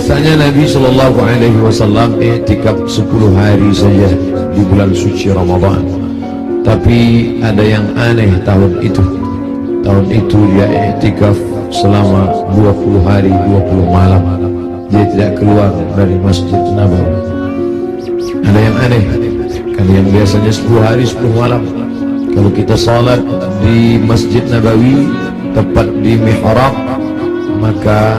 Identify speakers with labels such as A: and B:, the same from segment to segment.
A: Biasanya Nabi Shallallahu Alaihi Wasallam i'tikaf 10 hari saja di bulan suci Ramadan. Tapi ada yang aneh tahun itu. Tahun itu dia i'tikaf selama 20 hari 20 malam. Dia tidak keluar dari Masjid Nabawi. Ada yang aneh, karena yang biasanya 10 hari 10 malam. Kalau kita salat di Masjid Nabawi tepat di mihrab, maka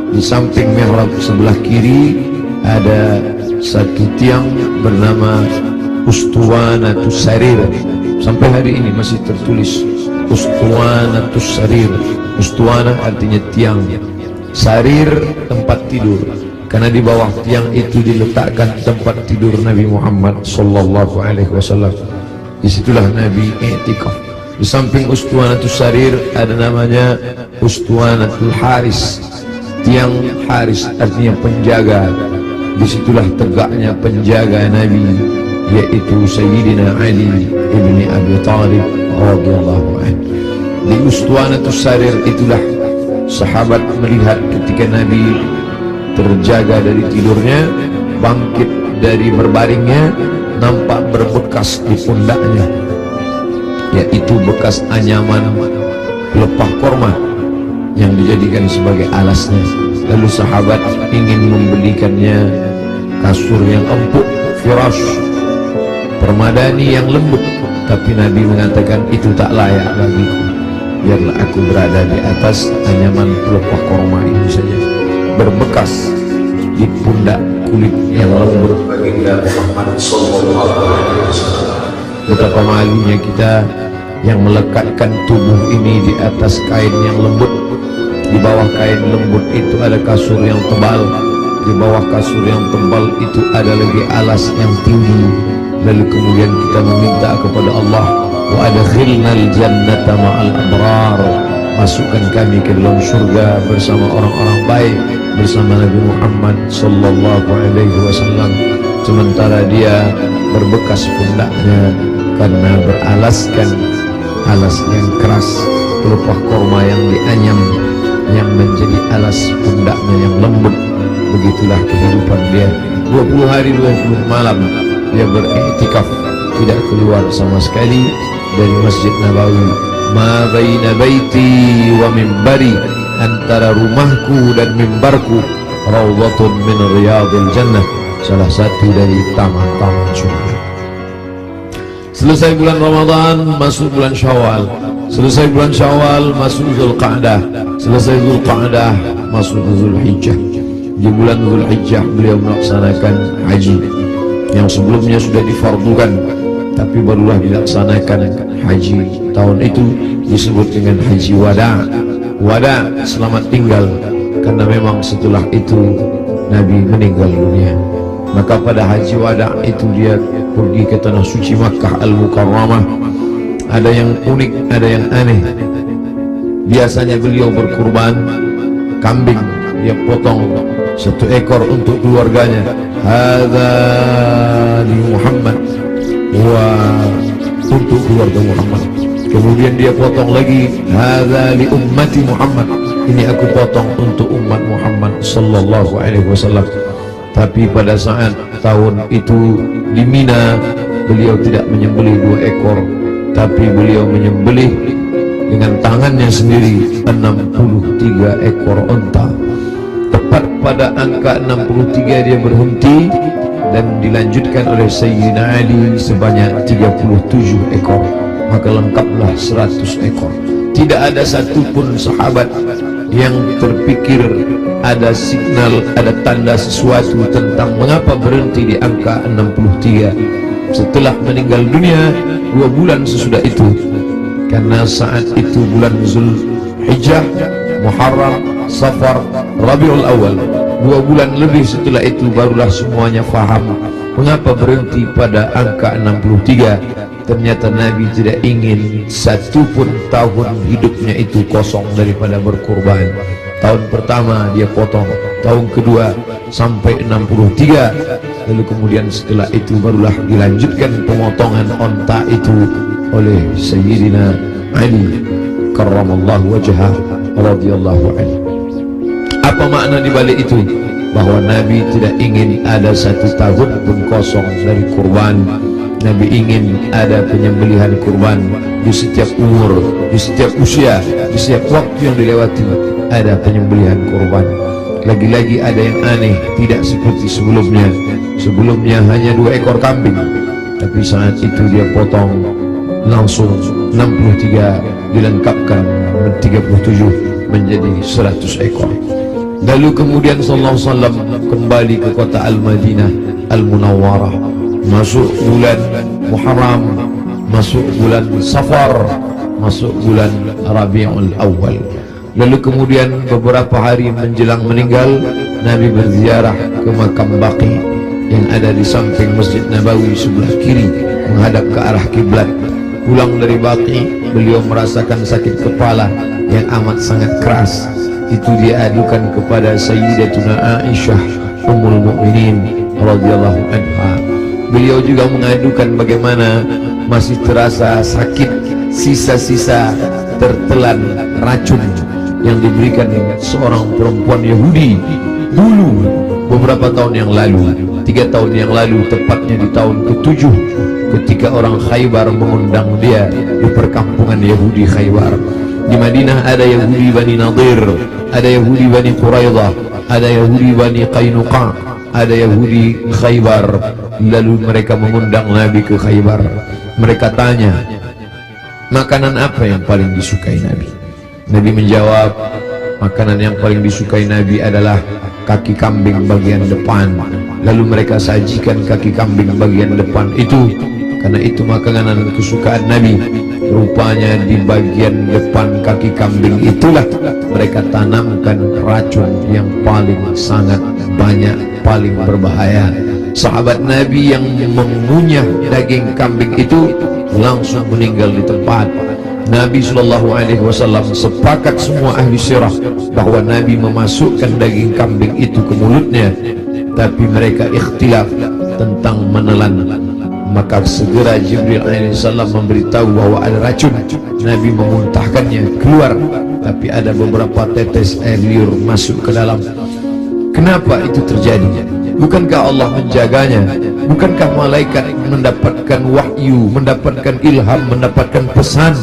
A: di samping mihrab sebelah kiri ada satu tiang bernama Ustuwanatus Sarir. Sampai hari ini masih tertulis Ustuwanatus Sarir. Ustuwana artinya tiang, Sarir tempat tidur, karena di bawah tiang itu diletakkan tempat tidur Nabi Muhammad sallallahu alaihi wasallam. Disitulah Nabi i'tikaf. Di samping Ustuwanatus Sarir ada namanya Ustuwanatul Haris, tiang Haris artinya penjaga. Disitulah tegaknya penjaga Nabi, yaitu Sayyidina Ali ibni Abi Thalib radhiyallahu anhu. Di Ustuwanatus Sarir itulah sahabat melihat ketika Nabi terjaga dari tidurnya, bangkit dari berbaringnya, nampak berbekas di pundaknya, yaitu bekas anyaman pelepah korma yang dijadikan sebagai alasnya. Lalu sahabat ingin membelikannya kasur yang empuk, firash, permadani yang lembut, tapi Nabi mengatakan itu tak layak bagiku. Biarlah aku berada di atas anyaman pelepah korma ini saja, berbekas di pundak kulit yang lembut. Baginda Muhammad sallallahu alaihi wasallam. Betapa malunya kita yang melekatkan tubuh ini di atas kain yang lembut. Di bawah kain lembut itu ada kasur yang tebal. Di bawah kasur yang tebal itu ada lagi alas yang tinggi. Lalu kemudian kita meminta kepada Allah, wa adkhilnal jannata ma'al abrar, masukkan kami ke dalam surga bersama orang-orang baik, bersama Nabi Muhammad sallallahu alaihi wasallam. Sementara dia berbekas pundaknya karena beralaskan alas yang keras, pelepah korma yang dianyam yang menjadi alas pundaknya yang lembut. Begitulah kehidupan dia. 20 hari 20 malam dia beriktikaf, tidak keluar sama sekali dari Masjid Nabawi. Ma baina baiti wa mimbari, antara rumahku dan mimbarku raudhatun min riyadil jannah, salah satu dari taman-taman surga. Selesai bulan Ramadan, masuk bulan Syawal. Selesai bulan Syawal, masuk Zulqa'dah. Selesai Zulqa'dah, masuk Zulhijjah. Di bulan Zulhijjah beliau melaksanakan haji yang sebelumnya sudah difardukan, tapi barulah dilaksanakan haji tahun itu, disebut dengan haji wada. Wada, selamat tinggal, karena memang setelah itu Nabi meninggal dunia. Maka pada haji wada itu dia pergi ke tanah suci Makkah Al-Mukarramah. Ada yang unik, ada yang aneh. Biasanya beliau berkurban kambing, dia potong 1 ekor untuk keluarganya. Hadza li Muhammad, wa untuk keluarga Muhammad. Kemudian dia potong lagi, hadza li ummati Muhammad, ini aku potong untuk umat Muhammad sallallahu alaihi wasallam. Tapi pada saat tahun itu di Mina, beliau tidak menyembelih 2 ekor, tapi beliau menyembelih dengan tangannya sendiri 63 ekor unta. Tepat pada angka 63 dia berhenti dan dilanjutkan oleh Sayyidina Ali sebanyak 37 ekor. Maka lengkaplah 100 ekor. Tidak ada satupun sahabat yang terpikir ada signal, ada tanda sesuatu tentang mengapa berhenti di angka 63 setelah meninggal dunia 2 bulan sesudah itu. Karena saat itu bulan Zulhijjah, Muharram, Safar, Rabiul Awal, 2 bulan lebih setelah itu barulah semuanya faham mengapa berhenti pada angka 63. Ternyata Nabi tidak ingin satupun tahun hidupnya itu kosong daripada berkurban. Tahun pertama dia potong, tahun kedua sampai 63, lalu kemudian setelah itu barulah dilanjutkan pemotongan onta itu oleh Sayyidina Ali karramallahu wajhah radhiyallahu anhu. Apa makna di balik itu? bahwa Nabi tidak ingin ada satu tahun pun kosong dari kurban. Nabi ingin ada penyembelihan kurban di setiap umur, di setiap usia, di setiap waktu yang dilewati ada penyembelihan kurban. Lagi-lagi ada yang aneh, tidak seperti sebelumnya. Sebelumnya hanya 2 ekor kambing, tapi saat itu dia potong langsung 63, dilengkapkan 37 menjadi 100 ekor. Lalu kemudian sallallahu alaihi wasallam kembali ke kota Al-Madinah Al-Munawwarah, masuk bulan Muharram, masuk bulan Safar, masuk bulan Rabiul Awal. Lalu kemudian beberapa hari menjelang meninggal, Nabi berziarah ke makam Baqi yang ada di samping Masjid Nabawi sebelah kiri menghadap ke arah kiblat. Pulang dari Baqi, beliau merasakan sakit kepala yang amat sangat keras. Itu dia adukan kepada Sayyidatuna Aisyah Ummul Mukminin radhiyallahu anha. Beliau juga mengadukan bagaimana masih terasa sakit, sisa-sisa tertelan racun yang diberikan seorang perempuan Yahudi dulu beberapa tahun yang lalu, 3 tahun yang lalu, tepatnya di tahun ke-7 ketika orang Khaybar mengundang dia di perkampungan Yahudi Khaybar. Di Madinah ada Yahudi Bani Nadir, ada Yahudi Bani Quraidah, ada Yahudi Bani Qainuqa, ada Yahudi Khaybar. Lalu mereka mengundang Nabi ke Khaybar. Mereka tanya, makanan apa yang paling disukai Nabi? Nabi menjawab, makanan yang paling disukai Nabi adalah kaki kambing bagian depan. Lalu mereka sajikan kaki kambing bagian depan itu, karena itu makanan kesukaan Nabi. Rupanya di bagian depan kaki kambing itulah mereka tanamkan racun yang paling sangat banyak, paling berbahaya. Sahabat Nabi yang mengunyah daging kambing itu langsung meninggal di tempat. Nabi SAW sepakat semua ahli sirah bahwa Nabi memasukkan daging kambing itu ke mulutnya, tapi mereka ikhtilaf tentang menelan. Maka segera Jibril alaihissalam memberitahu bahwa ada racun. Nabi memuntahkannya keluar, tapi ada beberapa tetes air liur masuk ke dalam. Kenapa itu terjadi? Bukankah Allah menjaganya? Bukankah malaikat mendapatkan wahyu, mendapatkan ilham, mendapatkan pesan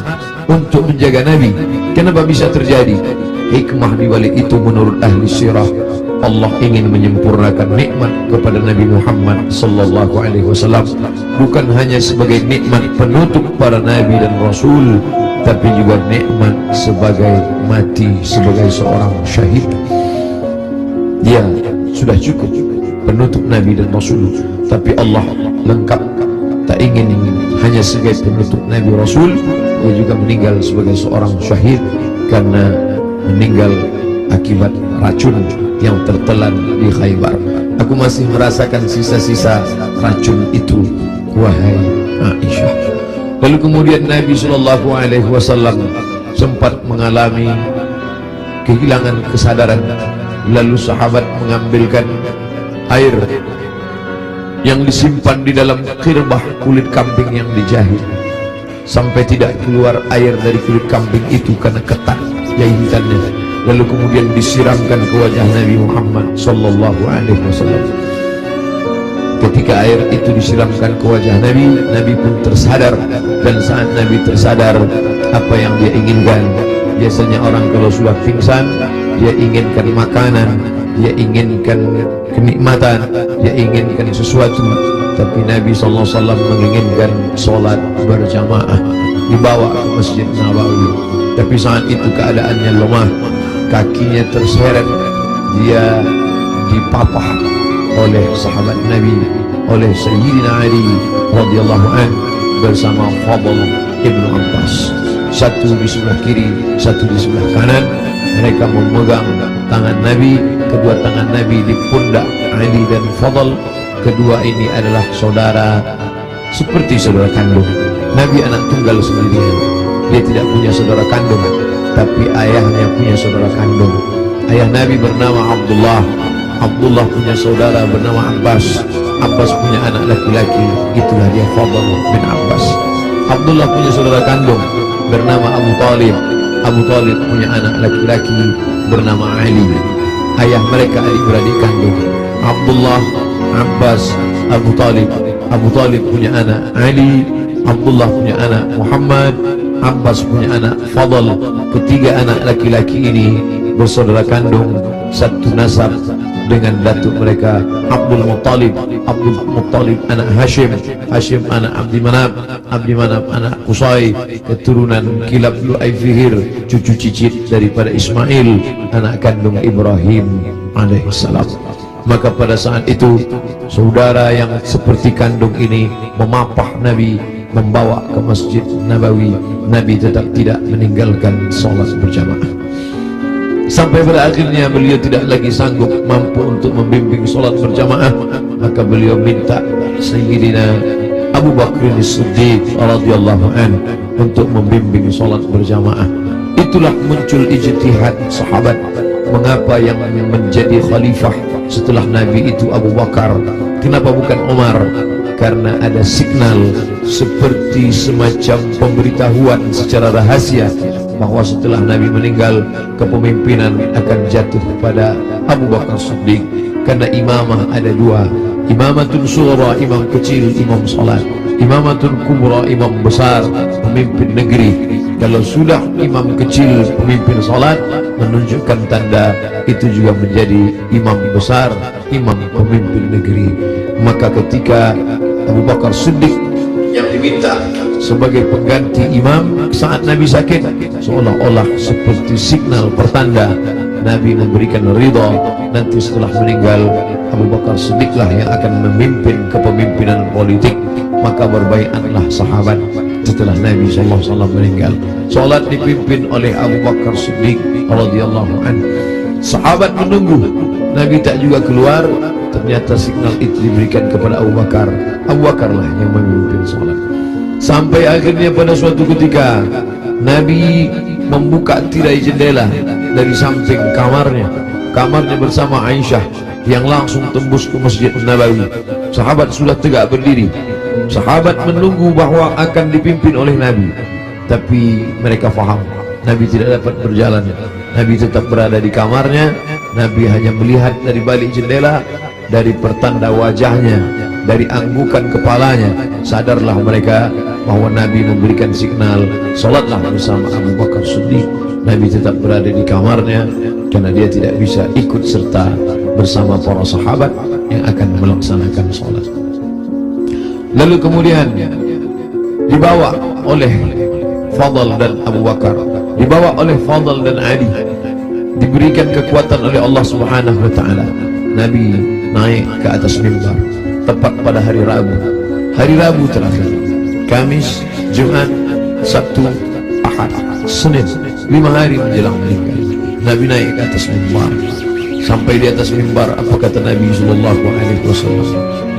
A: untuk menjaga Nabi? Kenapa bisa terjadi? Hikmah di balik itu menurut ahli sirah, Allah ingin menyempurnakan nikmat kepada Nabi Muhammad sallallahu alaihi wasallam, bukan hanya sebagai nikmat penutup para nabi dan rasul, tapi juga nikmat sebagai mati sebagai seorang syahid. Dia sudah cukup penutup nabi dan rasul, tapi Allah lengkap, tak ingin hanya sebagai penutup nabi rasul, dia juga meninggal sebagai seorang syahid karena meninggal akibat racun yang tertelan di Khaybar. Aku masih merasakan sisa-sisa racun itu, wahai Aisyah. Lalu kemudian Nabi SAW sempat mengalami kehilangan kesadaran. Lalu sahabat mengambilkan air yang disimpan di dalam khirbah kulit kambing yang dijahit, sampai tidak keluar air dari kulit kambing itu karena ketat jahitannya. Lalu kemudian disiramkan ke wajah Nabi Muhammad sallallahu alaihi wasallam. Ketika air itu disiramkan ke wajah Nabi, Nabi pun tersadar. Dan saat Nabi tersadar, apa yang dia inginkan? Biasanya orang kalau sudah pingsan, dia inginkan makanan, dia inginkan kenikmatan, dia inginkan sesuatu. Tapi Nabi sallallahu alaihi wasallam menginginkan sholat berjamaah, dibawa ke Masjid Nabawi. Tapi saat itu keadaannya lemah, kakinya terseret, dia dipapah oleh sahabat Nabi, oleh Sayyidina Ali radhiyallahu anhu bersama Fadl ibnu Abbas. Satu di sebelah kiri, satu di sebelah kanan. Mereka memegang tangan Nabi, kedua tangan Nabi di pundak Ali dan Fadl. Kedua ini adalah saudara, seperti saudara kandung. Nabi anak tunggal sendirian, dia tidak punya saudara kandung, tapi ayahnya punya saudara kandung. Ayah Nabi bernama Abdullah, Abdullah punya saudara bernama Abbas, Abbas punya anak laki-laki, itulah dia Fadl bin Abbas. Abdullah punya saudara kandung bernama Abu Talib, Abu Talib punya anak laki-laki bernama Ali. ayah mereka adik-beradik kandung, Abdullah, Abbas, Abu Talib. Abu Talib punya anak Ali, Abdullah punya anak Muhammad, Abbas punya anak Fadl. Ketiga anak laki-laki ini bersaudara kandung, satu nasab dengan datuk mereka Abdul Muttalib. Abdul Muttalib anak Hashim, Hashim anak Abdi Manaf, Abdi Manaf anak Qusay, keturunan Kilab Lu'ay Fihir, cucu cicit daripada Ismail, anak kandung Ibrahim alaihissalam. Maka pada saat itu saudara yang seperti kandung ini memapah Nabi, membawa ke Masjid Nabawi. Nabi tetap tidak meninggalkan sholat berjamaah, sampai pada akhirnya beliau tidak lagi sanggup mampu untuk membimbing sholat berjamaah. Maka beliau minta Sayyidina Abu Bakr As-Siddiq radhiyallahu anhu untuk membimbing sholat berjamaah. Itulah muncul ijtihad sahabat, mengapa yang menjadi khalifah setelah Nabi itu Abu Bakar, kenapa bukan Umar? Karena ada signal seperti semacam pemberitahuan secara rahasia bahwa setelah Nabi meninggal, kepemimpinan akan jatuh pada Abu Bakar Siddiq. Karena imamah ada dua, imamatun sughra, imam kecil, imam salat, imamatun kubra, imam besar, pemimpin negeri. Kalau sudah imam kecil pemimpin salat, menunjukkan tanda itu juga menjadi imam besar, imam pemimpin negeri. Maka ketika Abu Bakar Siddiq yang diminta sebagai pengganti imam saat Nabi sakit, seolah-olah seperti signal pertanda Nabi memberikan ridha, nanti setelah meninggal Abu Bakar Siddiqlah yang akan memimpin kepemimpinan politik. Maka berbaiatlah sahabat setelah Nabi SAW meninggal. Salat dipimpin oleh Abu Bakar Siddiq radhiyallahu anhu. Sahabat menunggu, Nabi tak juga keluar. Ternyata signal itu diberikan kepada Abu Bakar. Abu Bakarlah yang memimpin salat. Sampai akhirnya pada suatu ketika Nabi membuka tirai jendela dari samping kamarnya bersama Aisyah yang langsung tembus ke Masjid Nabawi. Sahabat sudah tegak berdiri. Sahabat menunggu bahwa akan dipimpin oleh Nabi, tapi mereka faham Nabi tidak dapat berjalan. Nabi tetap berada di kamarnya. Nabi hanya melihat dari balik jendela, dari pertanda wajahnya, dari anggukan kepalanya. Sadarlah mereka bahwa Nabi memberikan signal, salatlah bersama Abu Bakar Siddiq. Nabi tetap berada di kamarnya karena dia tidak bisa ikut serta bersama para sahabat yang akan melaksanakan salat. Lalu kemudian dibawa oleh Fadl dan Abu Bakar, dibawa oleh Fadl dan Ali, diberikan kekuatan oleh Allah Subhanahu wa taala. Nabi naik ke atas mimbar tepat pada hari Rabu terakhir, Kamis, Jumat, Sabtu, Ahad, Senin, 5 hari menjelang meninggal. Nabi naik ke atas mimbar. Sampai di atas mimbar, apa kata Nabi sallallahu alaihi wasallam?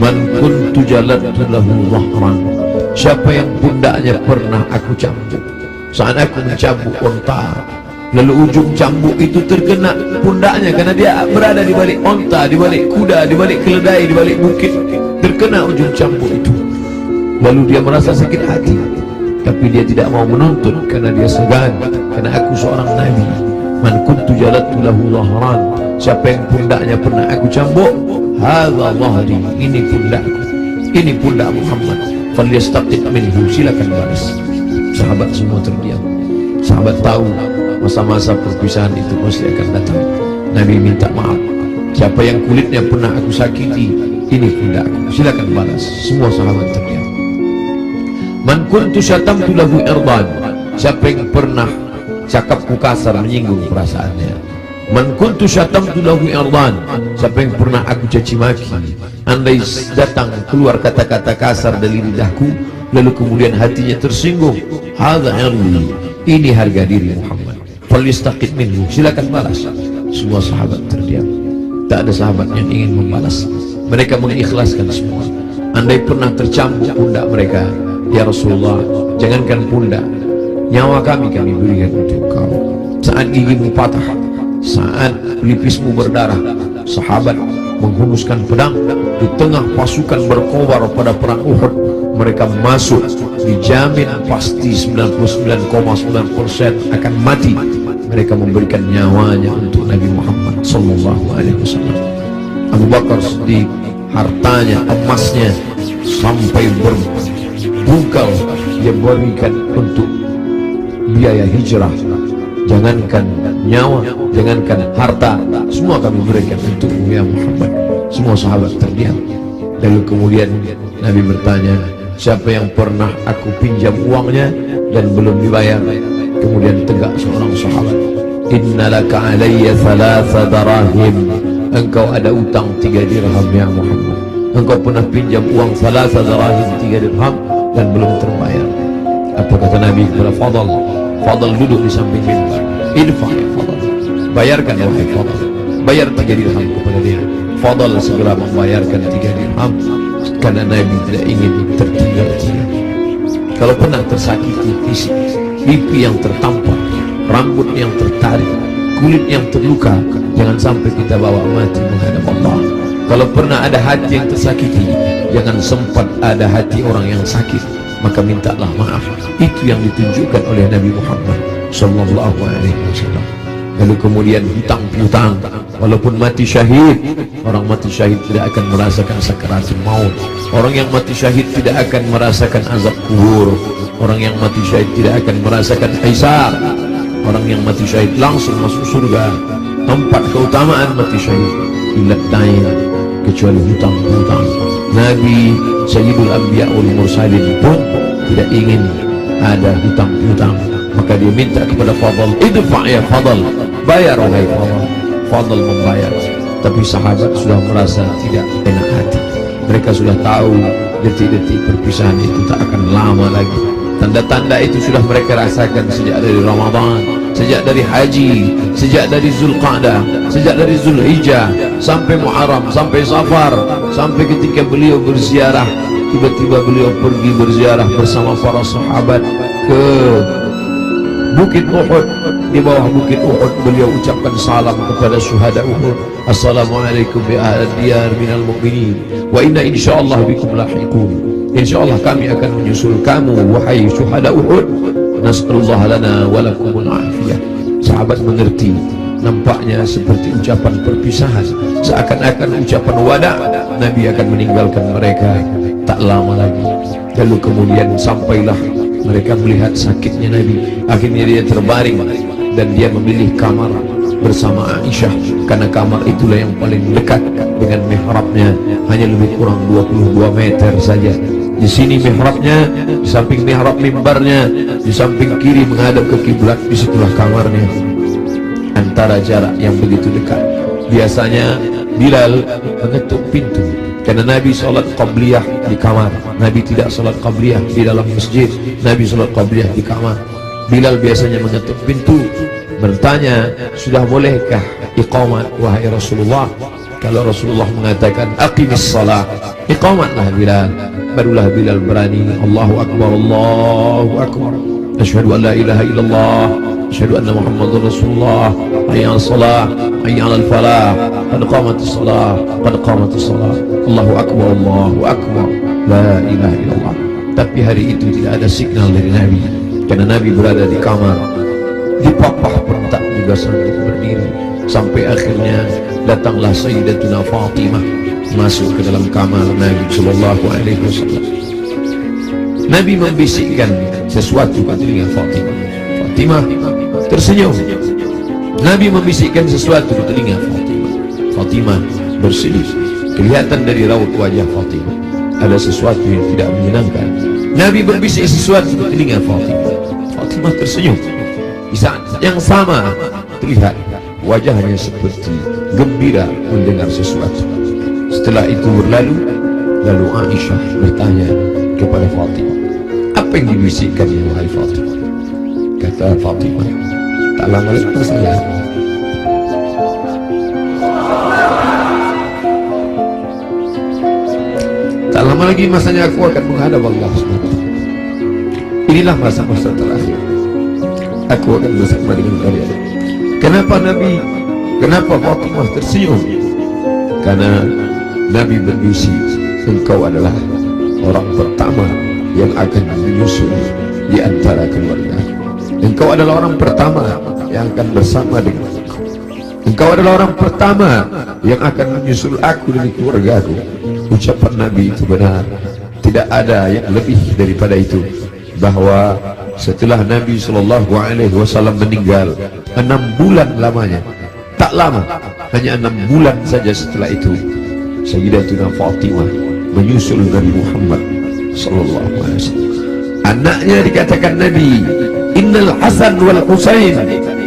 A: Man kuntu jaladtu lahu dhahran. Siapa yang pundaknya pernah aku cambuk saat aku mencambuk unta, lalu ujung cambuk itu terkena pundaknya karena dia berada di balik unta, di balik kuda, di balik keledai, di balik bukit, terkena ujung cambuk itu. Lalu dia merasa sakit hati, tapi dia tidak mau menuntut karena dia segan, karena aku seorang nabi. Man kuntu jaladtu lahu dhahran. Siapa yang pundaknya pernah aku cambuk, hadza dhahri, ini pundakku, ini pundak Muhammad, falyastaqit minhu, silakan balas. Sahabat semua terdiam. Sahabat tahu masa-masa perpisahan itu pasti akan datang. Nabi minta maaf, siapa yang kulitnya pernah aku sakiti, ini pundakku, silakan balas. Semua sahabat terdiam. Man kuntu syatamtu lahu irdan. Siapa yang pernah cakapku kasar, menyinggung perasaannya. Man kuntu syatamtu lahu irdan. Siapa yang pernah aku caci maki, andai datang keluar kata-kata kasar dari lidahku, lalu kemudian hatinya tersinggung, hadza irdi, ini harga diri Muhammad, falyastaqit minhu, silakan balas. Semua sahabat terdiam. Tak ada sahabat yang ingin membalas. Mereka mengikhlaskan semua. Andai pernah tercambuk pundak mereka, ya Rasulullah, jangankan pundak, nyawa kami berikan untuk kau. Saat gigimu patah, saat pelipismu berdarah, sahabat menghunuskan pedang di tengah pasukan berkobar pada perang Uhud. Mereka masuk, dijamin pasti 99,9% akan mati. Mereka memberikan nyawanya untuk Nabi Muhammad sallallahu alaihi wasallam. Abu Bakar Siddiq, hartanya, emasnya sampai berbungkal dia berikan untuk biaya hijrah. Jangankan nyawa, jangankan harta, semua kami berikan untukmu ya Muhammad. Semua sahabat terdiam. Lalu kemudian Nabi bertanya, siapa yang pernah aku pinjam uangnya dan belum dibayar? Kemudian tegak seorang sahabat, innalaka alayya thalatha darahim, engkau ada utang 3 dirham ya Muhammad. Engkau pernah pinjam uang thalatha darahim, 3 dirham dan belum terbayar. Apa kata Nabi kepada Fadl? Fadl duduk di samping mimbar. Idfa ya Fadl, bayarkan wahai Fadl, bayar 3 dirham kepada dia. Fadl segera membayarkan 3 dirham karena Nabi tidak ingin tertinggal dia. Kalau pernah tersakiti fisik, pipi yang tertampar, rambut yang tertarik, kulit yang terluka, jangan sampai kita bawa mati menghadap Allah. Kalau pernah ada hati yang tersakiti, jangan sempat ada hati orang yang sakit, maka mintalah maaf. Itu yang ditunjukkan oleh Nabi Muhammad sallallahu alaihi wasallam. Lalu kemudian hutang piutang, walaupun mati syahid, orang mati syahid tidak akan merasakan sakaratul maut. Orang yang mati syahid tidak akan merasakan azab kubur. Orang yang mati syahid tidak akan merasakan hisab. Orang yang mati syahid langsung masuk surga. 4 keutamaan mati syahid, illa dain, kecuali hutang piutang. Nabi Sayyidul Anbiya wal Mursalin pun tidak ingin ada hutang piutang, maka dia minta kepada Fadl, idfa ya Fadl, bayar wahai Fadl. Fadl membayar, tapi sahabat sudah merasa tidak enak hati. Mereka sudah tahu detik-detik perpisahan itu tak akan lama lagi. Tanda-tanda itu sudah mereka rasakan sejak dari Ramadan, sejak dari haji, sejak dari Zulqa'dah, sejak dari Zulhijjah, sampai Muharram, sampai Safar, sampai ketika beliau berziarah. Tiba-tiba beliau pergi berziarah bersama para sahabat ke Bukit Uhud. Di bawah Bukit Uhud beliau ucapkan salam kepada syuhada Uhud, assalamualaikum bi ahli diyar minal mu'minin wa inna insyaallah bikum lahiqun. Insyaallah kami akan menyusul kamu wahai syuhada Uhud. Nasallallahu lana wa lakumul afiyah. Sahabat mengerti, nampaknya seperti ucapan perpisahan, seakan-akan ucapan wada. Nabi akan meninggalkan mereka tak lama lagi. Lalu kemudian sampailah mereka melihat sakitnya Nabi. Akhirnya dia terbaring dan dia memilih kamar bersama Aisyah, karena kamar itulah yang paling dekat dengan mihrabnya, hanya lebih kurang 22 meter saja. Di sini mihrabnya, di samping mihrab mimbarnya, di samping kiri menghadap ke kiblat, di situlah kamarnya. Antara jarak yang begitu dekat. Biasanya Bilal mengetuk pintu karena Nabi sholat qabliyah di kamar. Nabi tidak sholat qabliyah di dalam masjid. Nabi sholat qabliyah di kamar. Bilal biasanya mengetuk pintu, bertanya, sudah bolehkah iqamat wahai Rasulullah? Kalau Rasulullah mengatakan aqimis salah, iqamatlah Bilal. Barulah Bilal berani, Allahu Akbar, Allahu Akbar, asyhadu an la ilaha illallah, asyhadu anna Muhammadar Rasulullah, hayya 'alas shalah, hayya 'alal falah, qad qamatis shalah, qad qamatis shalah, Allahu Akbar, Allahu Akbar, la ilaha illallah. Tapi hari itu tidak ada signal dari Nabi, karena Nabi berada di kamar. Dipapah pun tak juga sanggup berdiri, sampai akhirnya datanglah Sayyidatuna Fatimah masuk ke dalam kamar Nabi sallallahu alaihi wasallam. Nabi membisikkan sesuatu ke telinga Fatimah. Fatimah tersenyum. Nabi membisikkan sesuatu ke telinga Fatimah. Fatimah bersedih. Kelihatan dari raut wajah Fatimah ada sesuatu yang tidak menyenangkan. Nabi berbisik sesuatu ke telinga Fatimah. Fatimah tersenyum. Di saat yang sama terlihat wajahnya seperti gembira mendengar sesuatu. Setelah itu berlalu, lalu Aisyah bertanya kepada Fatimah, apa yang dibisikkan ya wahai Fatimah? Kata Fatimah, tak lama lagi saya. Tak lama lagi masanya aku akan menghadap Allah SWT. Inilah masa-masa terakhir. Aku akan bersama dengan kalian. Kenapa Fatimah tersenyum? Karena Nabi berbisik, engkau adalah orang pertama yang akan menyusul di antara keluarga. Engkau adalah orang pertama yang akan bersama dengan engkau. engkau adalah orang pertama yang akan menyusul aku dari keluargaku. Ucapan Nabi itu benar, tidak ada yang lebih daripada itu, bahwa setelah Nabi SAW meninggal 6 bulan lamanya, tak lama, hanya 6 bulan saja setelah itu, Sayyidatuna Fatimah menyusul Nabi Muhammad SAW. Anaknya dikatakan Nabi, Innal Hasan wal Husain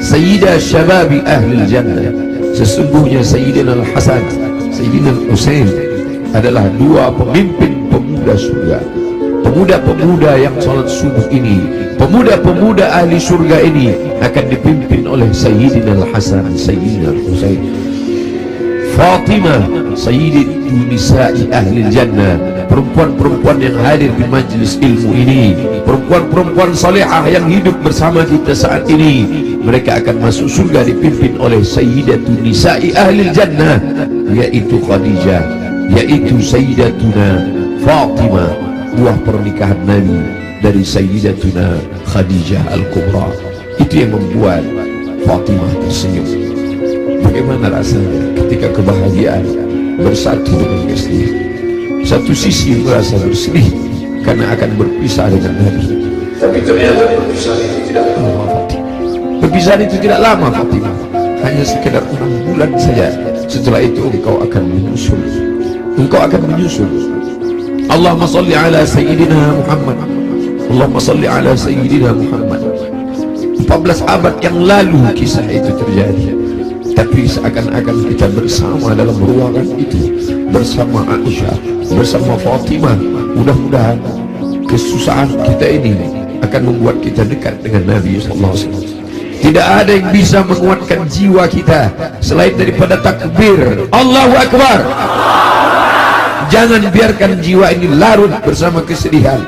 A: Sayyidah Syababi Ahlil Jannah. Sesungguhnya Sayyidina Al-Hasan, Sayyidina Al-Husain adalah 2 pemimpin pemuda surga. Pemuda-pemuda yang salat subuh ini, pemuda-pemuda ahli surga ini akan dipimpin oleh Sayyidina Al-Hasan, Sayyidina Al-Husain. Fatimah Sayyidatu Nisa'i Ahli Jannah, perempuan-perempuan yang hadir di majlis ilmu ini, perempuan-perempuan salihah yang hidup bersama kita saat ini, mereka akan masuk surga dipimpin oleh Sayyidatu Nisa'i Ahli Jannah, yaitu Khadijah, yaitu Sayyidatuna Fatimah, buah pernikahan Nabi dari Sayyidatuna Khadijah Al-Kubra. Itu yang membuat Fatimah tersenyum. Bagaimana rasanya ketika kebahagiaan bersatu dengan kesedihan? Satu sisi merasa bersedih karena akan berpisah dengan Nabi, tapi ternyata perpisahan itu tidak lama, Fatimah. Perpisahan itu tidak lama, Fatimah, hanya sekedar 6 bulan saja. Setelah itu engkau akan menyusul, engkau akan menyusul. Allahumma salli ala Sayyidina Muhammad, Allahumma salli ala Sayyidina Muhammad. 14 abad yang lalu kisah itu terjadi, tapi seakan-akan kita bersama dalam ruangan itu, bersama Aisyah, bersama Fatimah. Mudah-mudahan kesusahan kita ini akan membuat kita dekat dengan Nabi SAW. Tidak ada yang bisa menguatkan jiwa kita selain daripada takbir Allahu Akbar. Jangan biarkan jiwa ini larut bersama kesedihan.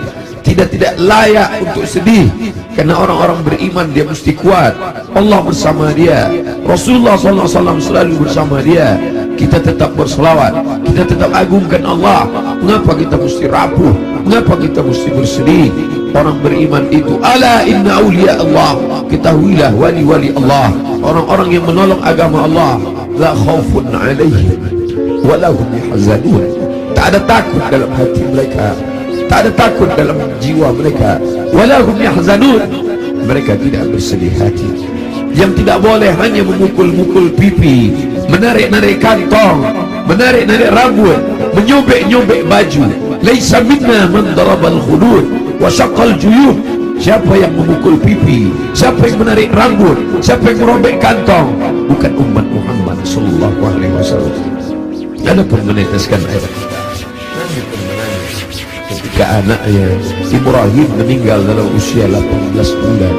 A: Tidak layak untuk sedih, karena orang-orang beriman dia mesti kuat. Allah bersama dia, Rasulullah SAW selalu bersama dia. Kita tetap berselawat, kita tetap agungkan Allah. Mengapa kita mesti rapuh? Mengapa kita mesti bersedih? Orang beriman itu, ala inna awliya Allah, ketahuilah wali-wali Allah, orang-orang yang menolong agama Allah, la khawfun alaihim wa lahum yahzanun. Tak ada takut dalam hati mereka, tak ada takut dalam jiwa mereka. Walahum yahzanun, mereka tidak bersedih hati. Yang tidak boleh hanya memukul-mukul pipi, menarik-narik kantong, menarik-narik rambut, menyobek-nyobek baju. Laisa minna man darabal khudud wa syaqal juyub. Siapa yang memukul pipi, siapa yang menarik rambut, siapa yang merobek kantong, bukan umat Muhammad sallallahu alaihi wasallam. Adapun meneteskan air ketika anaknya Ibrahim meninggal dalam usia 18 bulan.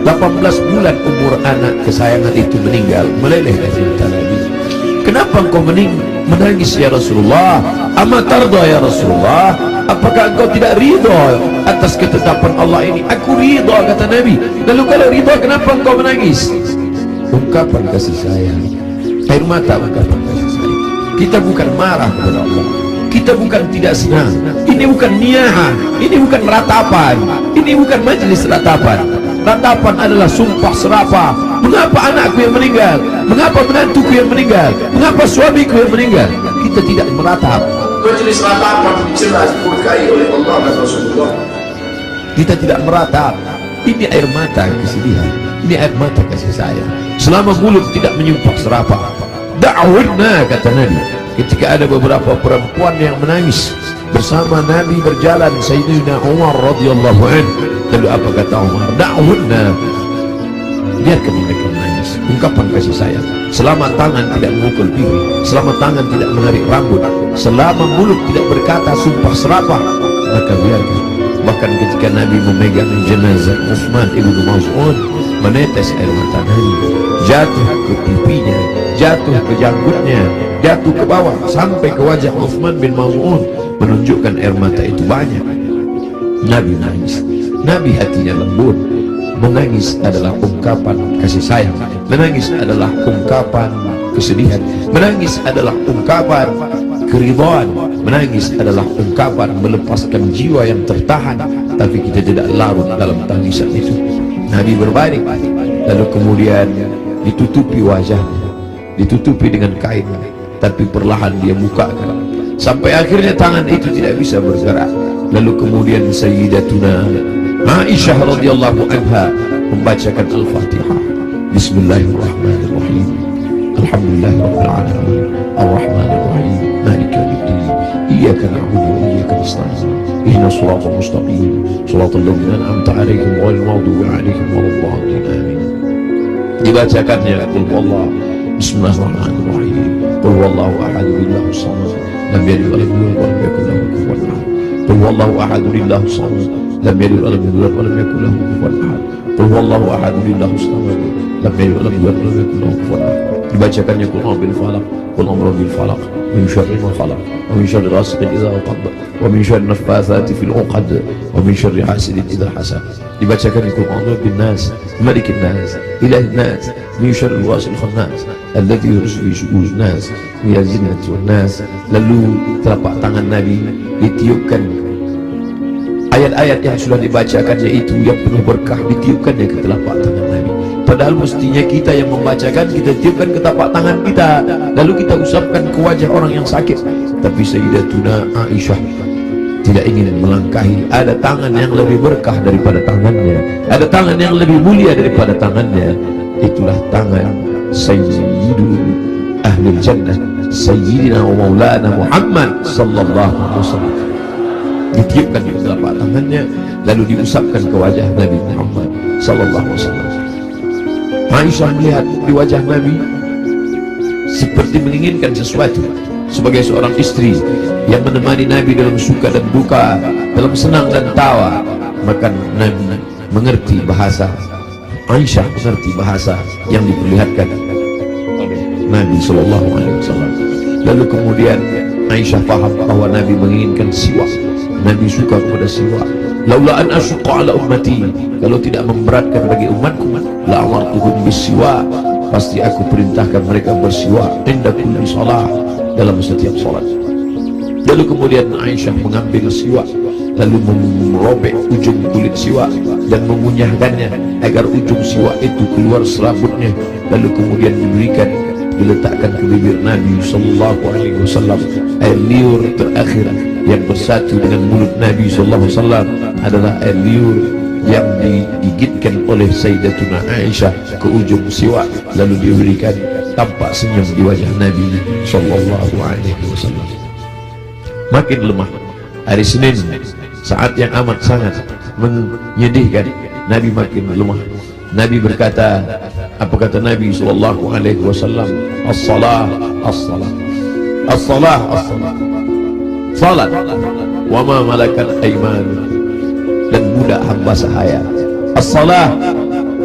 A: 18 bulan umur anak kesayangan itu meninggal, meleleh dari mata Nabi. Kenapa engkau menangis ya Rasulullah? Ama tarda ya Rasulullah? Apakah engkau tidak ridha atas ketetapan Allah ini? Aku ridha, kata Nabi. Lalu kalau ridha, kenapa engkau menangis? Ungkapan kasih sayang, air mata, ungkapan kasih sayang. Kita bukan marah kepada Allah, kita bukan tidak senang. Ini bukan niyaha, ini bukan ratapan, ini bukan majelis ratapan. Ratapan adalah sumpah serapah. Mengapa anakku yang meninggal? Mengapa menantuku yang meninggal? Mengapa suamiku yang meninggal? Kita tidak meratap. Majelis ratapan jelas dimurkai oleh Allah dan Rasulullah. Kita tidak meratap. Ini air mata kesedihan, ini air mata kasih sayang. Selama mulut tidak menyumpah serapah. Da'wudna, kata Nabi, ketika ada beberapa perempuan yang menangis bersama Nabi berjalan, Sayyidina Umar radhiyallahu anhu. Lalu apa kata Umar? Da'wudna, biarkan mereka menangis. Ungkapan kasih sayang. Selama tangan tidak memukul pipi, selama tangan tidak menarik rambut, selama mulut tidak berkata sumpah serapah, maka biarkan. Bahkan ketika Nabi memegang jenazah Utsman ibnu Maz'un, menetes air mata Nabi, jatuh ke pipinya, jatuh ke janggutnya, jatuh ke bawah sampai ke wajah Utsman bin Maz'un, menunjukkan air mata itu banyak. Nabi menangis. Nabi hatinya lembut. Menangis adalah ungkapan kasih sayang, menangis adalah ungkapan kesedihan, menangis adalah ungkapan keridhaan, menangis adalah ungkapan melepaskan jiwa yang tertahan, tapi kita tidak larut dalam tangisan itu. Nabi berbaring, lalu kemudian ditutupi wajahnya, ditutupi dengan kain, tapi perlahan dia bukakan sampai akhirnya tangan itu tidak bisa bergerak. Lalu kemudian Sayyidatuna Aisyah radhiyallahu anha membacakan Al-Fatihah. Bismillahirrahmanirrahim. Alhamdulillahirabbil alamin. Arrahmanir rahim. Maliki yaumiddin. Iyyaka na'budu wa iyyaka nasta'in. Ihdinas siratal mustaqim. Shiratal ladzina an'amta 'alaihim ghairil maghdubi 'alaihim waladdallin. Amin. Dibacakannya qul huwallahu. Bismillahirrahmanirrahim. Qul huwallahu ahad, Allahus samad. Lam yalid wa lam yulad wa lam yakul lahu kufuwan ahad. Qul huwallahu ahad, Allahus samad. Lam yalid wa lam yulad wa lam yakul lahu kufuwan ahad. Qul huwallahu ahad, Allahus samad. Lam yalid wa lam yulad wa lam yakul lahu kufuwan ahad. Dibacakannya qul a'udzu falaq, qul a'udzu bil falaq, min syarri ma khalaq, wa min syarri ghasiqin idza waqab, wa min syarri naffatsati fil 'uqad, wa min syarri hasidin idza hasad. Dibacakannya qul a'udzu bin nas, malikin nas, ilahin nas, min syarri wasil khannas, alladzi yursilu syu'uz nas, min al-jinnati wan nas. Lalu telapak tangan Nabi ditiupkan, ayat-ayat yang sudah dibacakannya itu yang penuh berkah ditiupkannya ke telapak tangan Nabi. Padahal mestinya kita yang membacakan, kita tiupkan ke tapak tangan kita, lalu kita usapkan ke wajah orang yang sakit. Tapi Sayyidatuna Aisyah tidak ingin melangkahi. Ada tangan yang lebih berkah daripada tangannya, ada tangan yang lebih mulia daripada tangannya. Itulah tangan Sayyidu Ahlul Jannah, Sayyidina wa Maulana Muhammad sallallahu alaihi wasallam. Ditiupkan di telapak tangannya, lalu diusapkan ke wajah Nabi Muhammad sallallahu alaihi wasallam. Aisyah melihat di wajah Nabi seperti menginginkan sesuatu. Sebagai seorang istri yang menemani Nabi dalam suka dan duka, dalam senang dan tawa, maka Nabi mengerti bahasa. Aisyah mengerti bahasa yang diperlihatkan oleh Nabi sallallahu alaihi wasallam. Lalu kemudian Aisyah paham bahwa Nabi menginginkan siwak. Nabi suka kepada siwak. Laula an asyqa ala ummati, kalau tidak memberatkan bagi umatku, la amartuhum bisiwak, pasti aku perintahkan mereka bersiwak inda kulli shalah, dalam setiap salat. Lalu kemudian Aisyah mengambil siwak, lalu merobek ujung kulit siwak dan mengunyahkannya agar ujung siwak itu keluar serabutnya. Lalu kemudian diberikan, diletakkan ke bibir Nabi sallallahu alaihi wasallam. Air liur terakhir yang bersatu dengan mulut Nabi sallallahu alaihi wasallam adalah air liur yang digigitkan oleh Sayyidatuna Aisyah ke ujung siwak, lalu diberikan. Tampak senyum di wajah Nabi sallallahu alaihi wasallam. Makin lemah. Hari Senin, saat yang amat sangat menyedihkan, Nabi makin lemah. Nabi berkata, apa kata Nabi sallallahu alaihi wasallam? As-salah, as-salah, as-salah, as-salah. Salat, wa ma malakat ayman, dan budak hamba sahaya. As-salah,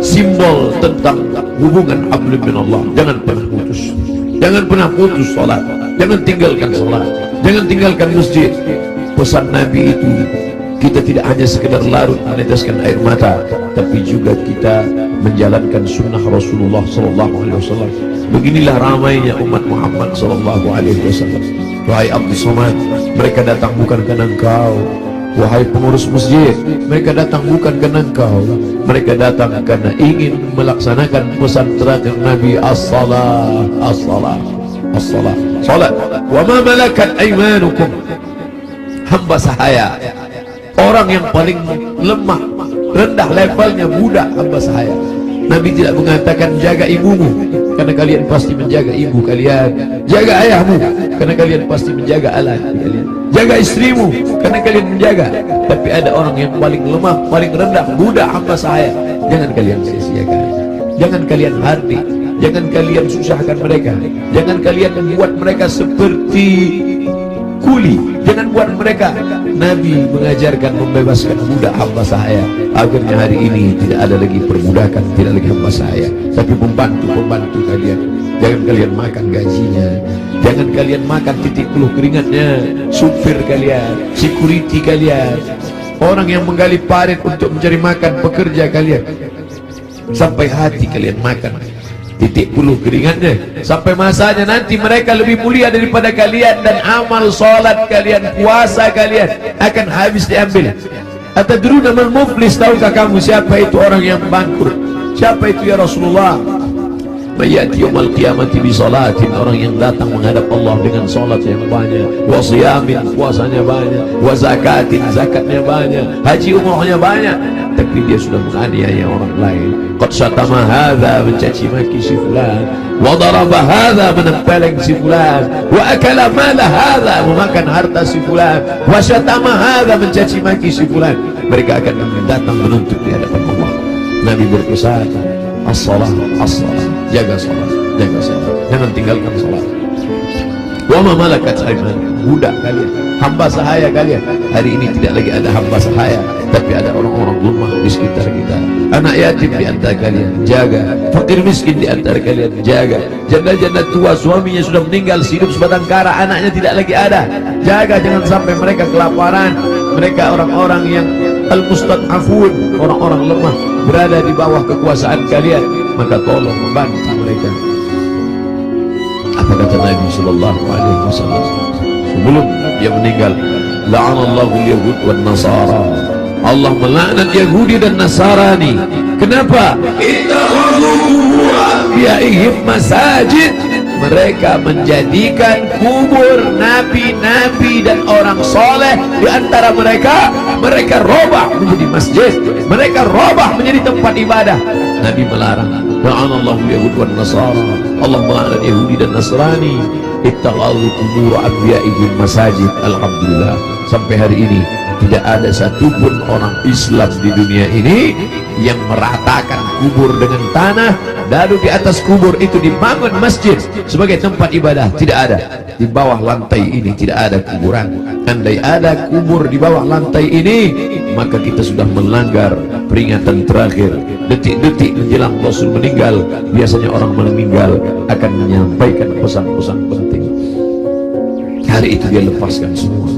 A: simbol tentang hubungan hablum minallah. Jangan pernah putus, jangan pernah putus salat, jangan tinggalkan salat, jangan tinggalkan masjid. Pesan Nabi itu, kita tidak hanya sekedar larut meneteskan air mata, tapi juga kita menjalankan sunnah Rasulullah sallallahu alaihi wasallam. Beginilah ramainya umat Muhammad sallallahu alaihi wasallam. Wahai Abdus Somad, mereka datang bukan karena engkau. Wahai pengurus masjid, mereka datang bukan karena engkau. Mereka datang karena ingin melaksanakan pesan terakhir Nabi, as-salah, as-salah, as-salah, salat. Wa ma malakat aymanukum, hamba sahaya, orang yang paling lemah, rendah levelnya, budak hamba sahaya. Nabi tidak mengatakan jaga ibumu, karena kalian pasti menjaga ibu kalian. Jaga ayahmu, karena kalian pasti menjaga anak kalian. Jaga istrimu, karena kalian menjaga. Tapi ada orang yang paling lemah, paling rendah, budak hamba sahaya. Jangan kalian sia-siakan, jangan kalian hardik, jangan kalian susahkan mereka, jangan kalian membuat mereka seperti kuli, jangan buat mereka. Nabi mengajarkan membebaskan budak hamba sahaya. Akhirnya hari ini tidak ada lagi perbudakan, tidak lagi hamba sahaya, tapi pembantu kalian. Jangan kalian makan gajinya, jangan kalian makan titik puluh keringatnya. Supir kalian, security kalian, orang yang menggali parit untuk mencari makan, pekerja kalian, sampai hati kalian makan titik puluh keringatnya. Sampai masanya nanti mereka lebih mulia daripada kalian, dan amal salat kalian, puasa kalian akan habis diambil. Atadruna mal muflis, tahukah kamu siapa itu orang yang bangkrut? Siapa itu ya Rasulullah? Mayati yaumal qiyamati bi salatin, orang yang datang menghadap Allah dengan salat yang banyak, wa siyamin, puasanya banyak, wa zakatin, zakatnya banyak, haji umrohnya banyak, tapi dia sudah menganiaya orang lain. Qad syatama hadza, mencaci maki si fulan, wa daraba hadza, menempeleng si fulan, wa akala mala hadza, memakan harta si fulan, wa syatama hadza, mencaci maki si fulan. Mereka akan datang menuntut di hadapan Allah. Nabi berpesan, as-salah, as-salah, jaga salat, jaga salat, jangan tinggalkan salat. Wa ma malakat aymanukum, budak kalian, hamba sahaya kalian. Hari ini tidak lagi ada hamba sahaya, tapi ada orang-orang lemah di sekitar kita. Anak yatim di antara kalian, jaga. Fakir miskin di antara kalian, jaga. Janda-janda tua, suaminya sudah meninggal, hidup sebatang kara, anaknya tidak lagi ada, jaga. Jangan sampai mereka kelaparan. Mereka orang-orang yang al-mustad'afun, orang-orang lemah, berada di bawah kekuasaan kalian, maka tolong membantu mereka. Apa kata Nabi sallallahu alaihi wasallam sebelum dia meninggal? La'anallahu al-yahud wan nasara, Allah melaknat Yahudi dan Nasrani. Kenapa? Ittakhadhu qubur anbiya'ihim masajid, mereka menjadikan kubur nabi-nabi dan orang soleh di antara mereka, mereka robah menjadi masjid, mereka robah menjadi tempat ibadah. Nabi melarang. La'anallahu yahud wan nasara, Allah melaknat Yahudi dan Nasrani. Ittakhadhu qubur anbiya'ihim masajid. Alhamdulillah, sampai hari ini tidak ada satupun orang Islam di dunia ini yang meratakan kubur dengan tanah, lalu di atas kubur itu dibangun masjid sebagai tempat ibadah. Tidak ada. Di bawah lantai ini tidak ada kuburan. Andai ada kubur di bawah lantai ini, maka kita sudah melanggar peringatan terakhir. Detik-detik menjelang Rasul meninggal, biasanya orang meninggal akan menyampaikan pesan-pesan penting. Hari itu dia lepaskan semua.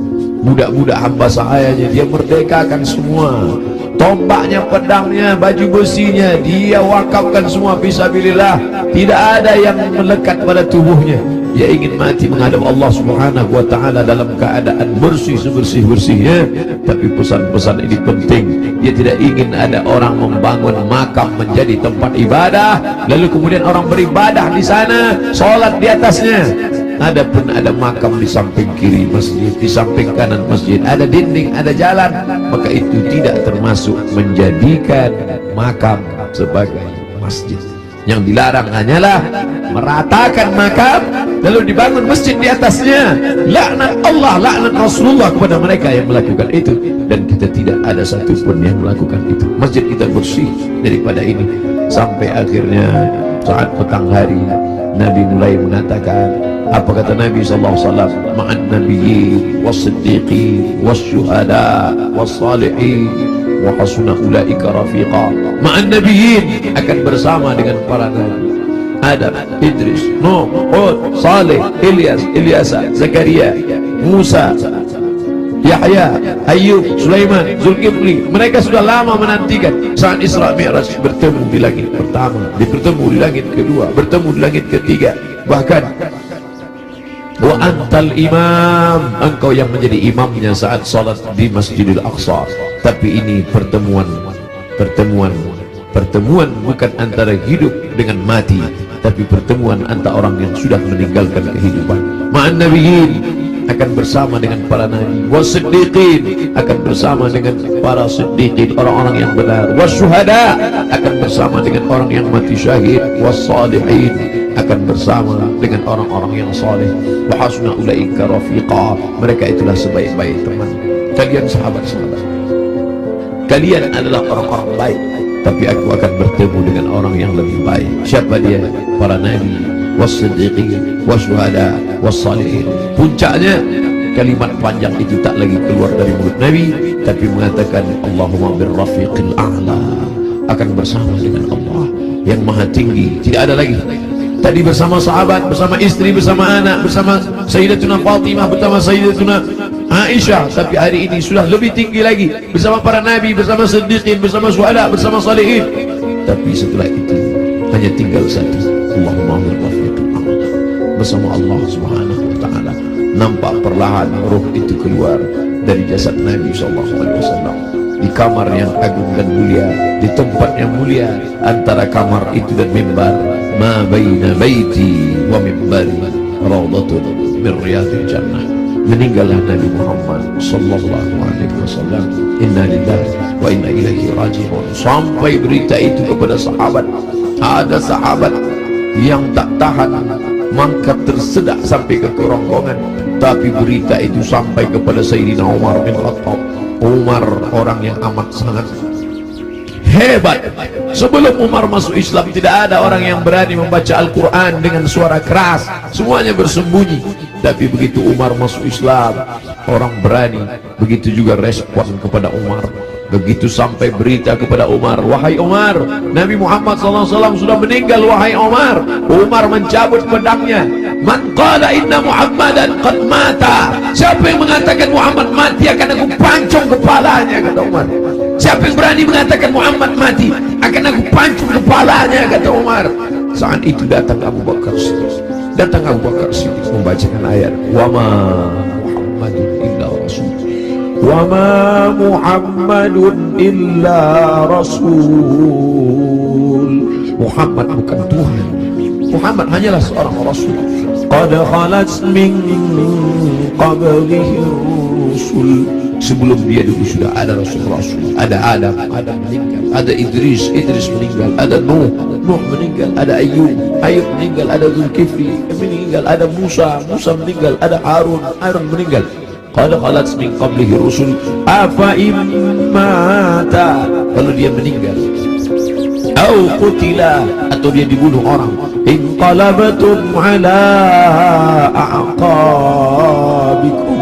A: Budak-budak hamba sahayanya dia merdekakan semua. Tombaknya, pedangnya, baju besinya dia wakafkan semua fisabilillah. Tidak ada yang melekat pada tubuhnya. Dia ingin mati menghadap Allah Subhanahu wa taala dalam keadaan bersih sebersih-bersihnya. Tapi pesan-pesan ini penting. Dia tidak ingin ada orang membangun makam menjadi tempat ibadah, lalu kemudian orang beribadah di sana, sholat di atasnya. Adapun ada makam di samping kiri masjid, di samping kanan masjid, ada dinding, ada jalan, maka itu tidak termasuk menjadikan makam sebagai masjid. Yang dilarang hanyalah meratakan makam lalu dibangun masjid di atasnya. Laknat Allah, laknat Rasulullah kepada mereka yang melakukan itu, dan kita tidak ada satupun yang melakukan itu. Masjid kita bersih daripada ini. Sampai akhirnya saat petang hari Nabi mulai mengatakan, apa kata Nabi sallallahu alaihi wasallam? Ma'an nabiyyin was-siddiqin was-syuhada was-salihin wa hasuna ulaika rafiqa. Ma'an nabiyyin, akan bersama dengan para nabi. Adam, Idris, Nuh, Hud, Saleh, Ilyas, Ilyasa, Zakaria, Musa, Yahya, Ayyub, Sulaiman, Zulkifli. Mereka sudah lama menantikan saat Isra Mi'raj bertemu di langit pertama, bertemu di langit kedua, bertemu di langit ketiga. Bahkan wa antal imam, engkau yang menjadi imamnya saat salat di Masjidil Aqsa. Tapi ini pertemuan bukan antara hidup dengan mati, tapi pertemuan antara orang yang sudah meninggalkan kehidupan. Ma'an nabiyyin, akan bersama dengan para nabi. Was-siddiqin, akan bersama dengan para siddiqin, orang-orang yang benar. Was-syuhada, akan bersama dengan orang yang mati syahid. Was-salihin, akan bersama dengan orang-orang yang saleh. Wa hasuna ulaika rafiqa, mereka itulah sebaik-baik teman. Kalian sahabat-sahabat, kalian adalah orang-orang baik, tapi aku akan bertemu dengan orang yang lebih baik. Siapa dia? Para nabi, was-siddiqin, was-syuhada, was-salihin. Puncaknya kalimat panjang itu tak lagi keluar dari mulut Nabi, tapi mengatakan Allahumma birrafiqil a'la, akan bersama dengan Allah yang maha tinggi. Tidak ada lagi. Tadi bersama sahabat, bersama istri, bersama anak, bersama Sayyidatuna Fatimah, bersama Sayyidatuna Aisyah, tapi hari ini sudah lebih tinggi lagi, bersama para nabi, bersama siddiqin, bersama syuhada, bersama salihin. Tapi setelah itu hanya tinggal satu, Allahumma birrafiqil a'la, bersama Allah Subhanahu wa taala. Nampak perlahan ruh itu keluar dari jasad Nabi sallallahu alaihi wasallam di kamar yang agung dan mulia, di tempat yang mulia. Antara kamar itu dan mimbar ma baina baiti wa mimbari rawdatun min riyadil jannah. Meninggallah Nabi Muhammad sallallahu alaihi wasallam. Inna lillahi wa inna ilaihi raji'un. Sampai berita itu kepada sahabat, ada sahabat yang tak tahan, mangkat tersedak sampai ke kerongkongan. Tapi berita itu sampai kepada Sayyidina Umar bin Khattab. Umar orang yang amat sangat hebat. Sebelum Umar masuk Islam, tidak ada orang yang berani membaca Al-Quran dengan suara keras, semuanya bersembunyi. Tapi begitu Umar masuk Islam, orang berani. Begitu juga respon kepada Umar. Begitu sampai berita kepada Umar, wahai Umar, Nabi Muhammad SAW sudah meninggal, wahai Umar. Umar mencabut pedangnya. Man qala inna Muhammadan qad mata. Siapa yang mengatakan Muhammad mati, akan aku pancung kepalanya, kata Umar. Siapa yang berani mengatakan Muhammad mati, akan aku pancung kepalanya, kata Umar. Saat itu datang Abu Bakar Siddiq. Datang Abu Bakar Siddiq membacakan ayat, wa ma Muhammadun illa rasul. Wa ma Muhammadun illa rasul. Muhammad bukan Tuhan, Muhammad hanyalah seorang rasul. Qad khalat min qablihi rusul. Sebelum dia dulu sudah ada rasul-rasul. Ada Adam, Adam meninggal. Ada Idris, Idris meninggal. Ada Nuh, Nuh meninggal. Ada Ayub, Ayub meninggal. Ada Zulkifli meninggal. Ada Musa, Musa meninggal. Ada Harun, Harun meninggal. Qad khalat min qablihi rusul afa immata. Kalau dia meninggal, au qutila, atau dia dibunuh orang, inqalabatum ala a'qabikum.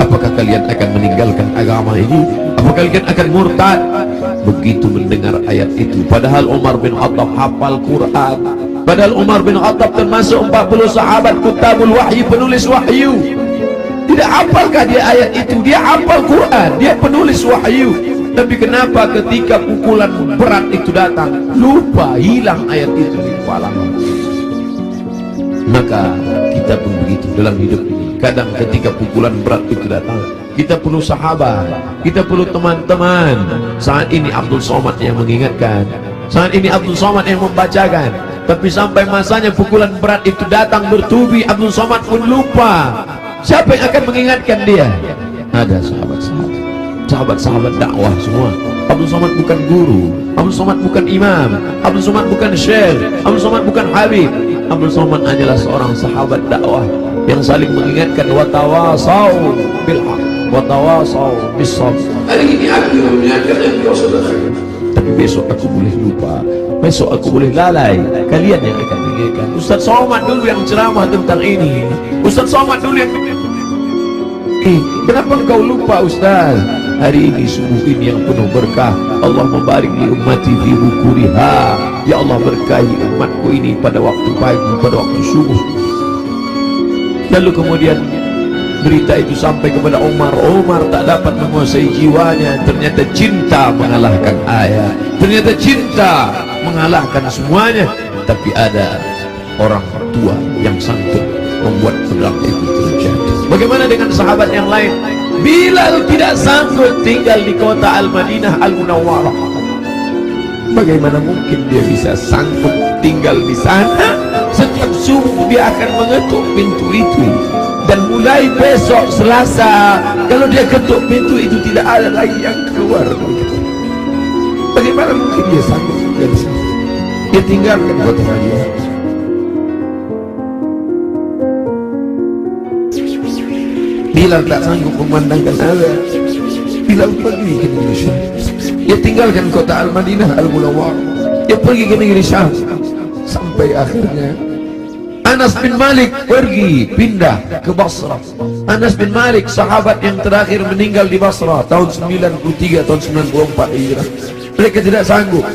A: Apakah kalian akan meninggalkan agama ini? Apakah kalian akan murtad? Begitu mendengar ayat itu, padahal Umar bin Khattab hafal Quran, padahal Umar bin Khattab termasuk 40 sahabat kutabul wahyi, penulis wahyu. Tidak hafalkah dia ayat itu? Dia hafal Quran, dia penulis wahyu. Tapi kenapa ketika pukulan berat itu datang, lupa, hilang ayat itu di kepala? Maka kita pun begitu dalam hidup ini. Kadang ketika pukulan berat itu datang, kita perlu sahabat, kita perlu teman-teman. Saat ini Abdul Somad yang mengingatkan, saat ini Abdul Somad yang membacakan. Tapi sampai masanya pukulan berat itu datang bertubi, Abdul Somad pun lupa. Siapa yang akan mengingatkan dia? Ada sahabat-sahabat, sahabat-sahabat dakwah semua. Abdul Somad bukan guru, Abdul Somad bukan imam, Abdul Somad bukan syekh, Abdul Somad bukan habib. Abdul Somad hanyalah seorang sahabat dakwah yang saling mengingatkan, watawasau bil haq, watawasau bis sabr. Hari ini aku mengingatkan engkau saudara, tapi besok aku boleh lupa, besok aku boleh lalai. Kalian yang akan mengingatkan. Ustaz Somad dulu yang ceramah tentang ini, Ustaz Somad dulu yang kenapa engkau lupa Ustaz? Hari ini subuh ini yang penuh berkah. Allah membarik li ummati fi bukuriha. Ya Allah berkahi umatku ini pada waktu pagi, pada waktu subuh. Lalu kemudian berita itu sampai kepada Umar. Umar tak dapat menguasai jiwanya. Ternyata cinta mengalahkan ayat, ternyata cinta mengalahkan semuanya. Tapi ada orang tua yang sanggup membuat perang itu terjadi. Bagaimana dengan sahabat yang lain? Bilal tidak sanggup tinggal di kota Al-Madinah Al-Munawwarah. Bagaimana mungkin dia bisa sanggup tinggal di sana? Setiap subuh dia akan mengetuk pintu itu. Dan mulai besok Selasa, kalau dia ketuk pintu itu tidak ada lagi yang keluar. Bagaimana mungkin dia sanggup tinggal di sana? Dia tinggalkan kota Madinah. Bilal tak sanggup memandangkan azan. Bilal pergi ke negeri Syam. Dia tinggalkan kota Al-Madinah Al-Munawwarah. Dia pergi ke negeri Syam. Sampai akhirnya Anas bin Malik pergi pindah ke Basrah. Anas bin Malik sahabat yang terakhir meninggal di Basrah tahun 93, tahun 94 Hijrah. Mereka tidak sanggup.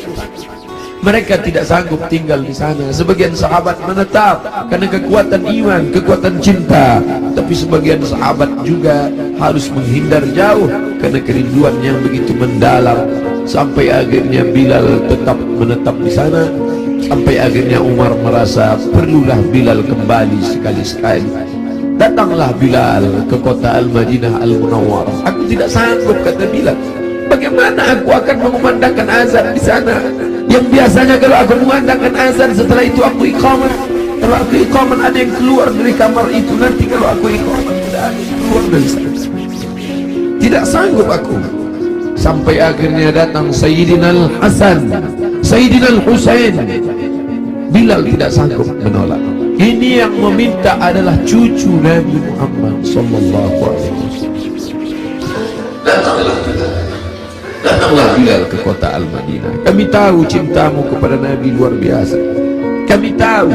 A: Mereka tidak sanggup tinggal di sana. Sebagian sahabat menetap karena kekuatan iman, kekuatan cinta. Tapi sebagian sahabat juga harus menghindar jauh karena kerinduan yang begitu mendalam. Sampai akhirnya Bilal tetap menetap di sana. Sampai akhirnya Umar merasa perlulah Bilal kembali sekali-sekali. Datanglah Bilal ke kota Al-Madinah Al-Munawwarah. Aku tidak sanggup, kata Bilal. Bagaimana mana aku akan mengumandangkan azan di sana? Yang biasanya kalau aku mengumandangkan azan, setelah itu aku iqamah. Kalau aku iqamah ada yang keluar dari kamar itu. Nanti kalau aku iqamah tidak ada yang keluar dari sana. Tidak sanggup aku. Sampai akhirnya datang Sayyidina Al-Hasan, Sayyidina Al-Husain. Bilal tidak sanggup menolak. Ini yang meminta adalah cucu Nabi Muhammad sallallahu alaihi wasallam. Datanglah Bilal ke kota Al-Madinah. Kami tahu cintamu kepada Nabi luar biasa. Kami tahu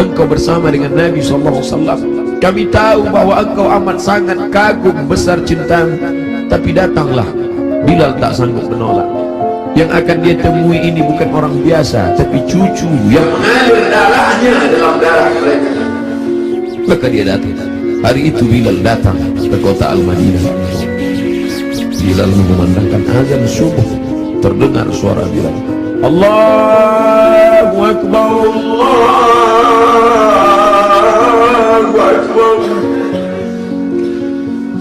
A: engkau bersama dengan Nabi sallallahu alaihi wasallam. Kami tahu bahwa engkau amat sangat kagum besar cintamu. Tapi datanglah. Bilal tak sanggup menolak. Yang akan dia temui ini bukan orang biasa, tapi cucu yang mengalir darahnya dalam darah mereka. Maka dia datang. Hari itu Bilal datang ke kota Al-Madinah. Bilal mengumandangkan azan subuh. Terdengar suara Bilal, Allahu Akbar, Allahu Akbar.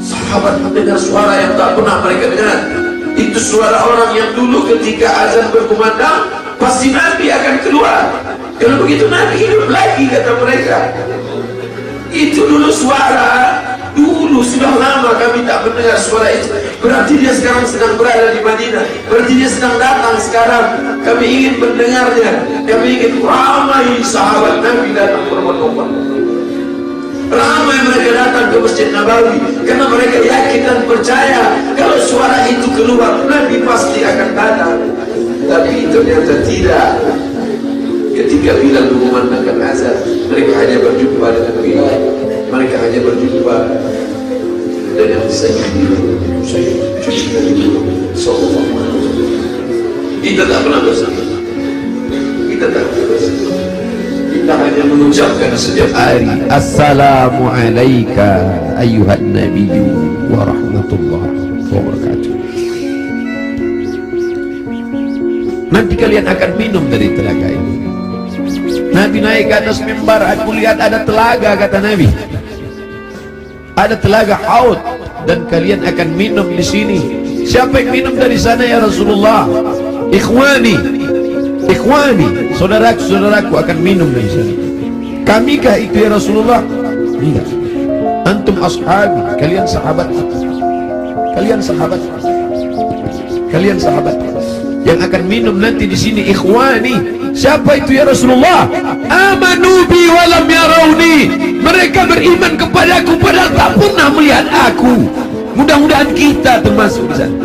A: Sahabat mendengar suara yang tak pernah mereka dengar. Itu suara orang yang dulu ketika azan berkumandang pasti Nabi akan keluar. Kalau begitu Nabi hidup lagi, kata mereka. Itu dulu suara, dulu sudah lama kami tak mendengar suara itu. Berarti dia sekarang sedang berada di Madinah. Berarti dia sedang datang sekarang. Kami ingin mendengarnya. Kami ingin ramai sahabat Nabi datang berbondong-bondong. Ramai mereka datang ke Masjid Nabawi karena mereka yakin dan percaya kalau suara itu keluar Nabi pasti akan datang. Tapi ternyata tidak. Ketika Bilal mengumandangkan azan, mereka hanya berjumpa dengan Bilal. Mereka hanya berjumpa dengan Sayyidina sallallahu alaihi wasallam. Kita tak pernah bersama. Kita tak pernah bersama. Kita hanya mengucapkan setiap hari Assalamu alayka ayyuhan nabiyyu wa rahmatullahi wa barakatuh. Nanti kalian akan minum dari telaga ini. Nabi naik ke atas mimbar, aku lihat ada telaga, kata Nabi. Ada telaga Haud dan kalian akan minum di sini. Siapa yang minum dari sana ya Rasulullah? Ikhwani, ikhwani, saudaraku akan minum dari sana. Kamikah itu ya Rasulullah? Tidak. Antum ashabi, kalian sahabat. Kalian sahabat. Kalian sahabat. Yang akan minum nanti di sini ikhwani. Siapa itu ya Rasulullah? Amanu bi walam yarawni. Mereka beriman kepadaku padahal tak pernah melihat aku. Mudah-mudahan kita termasuk di sana.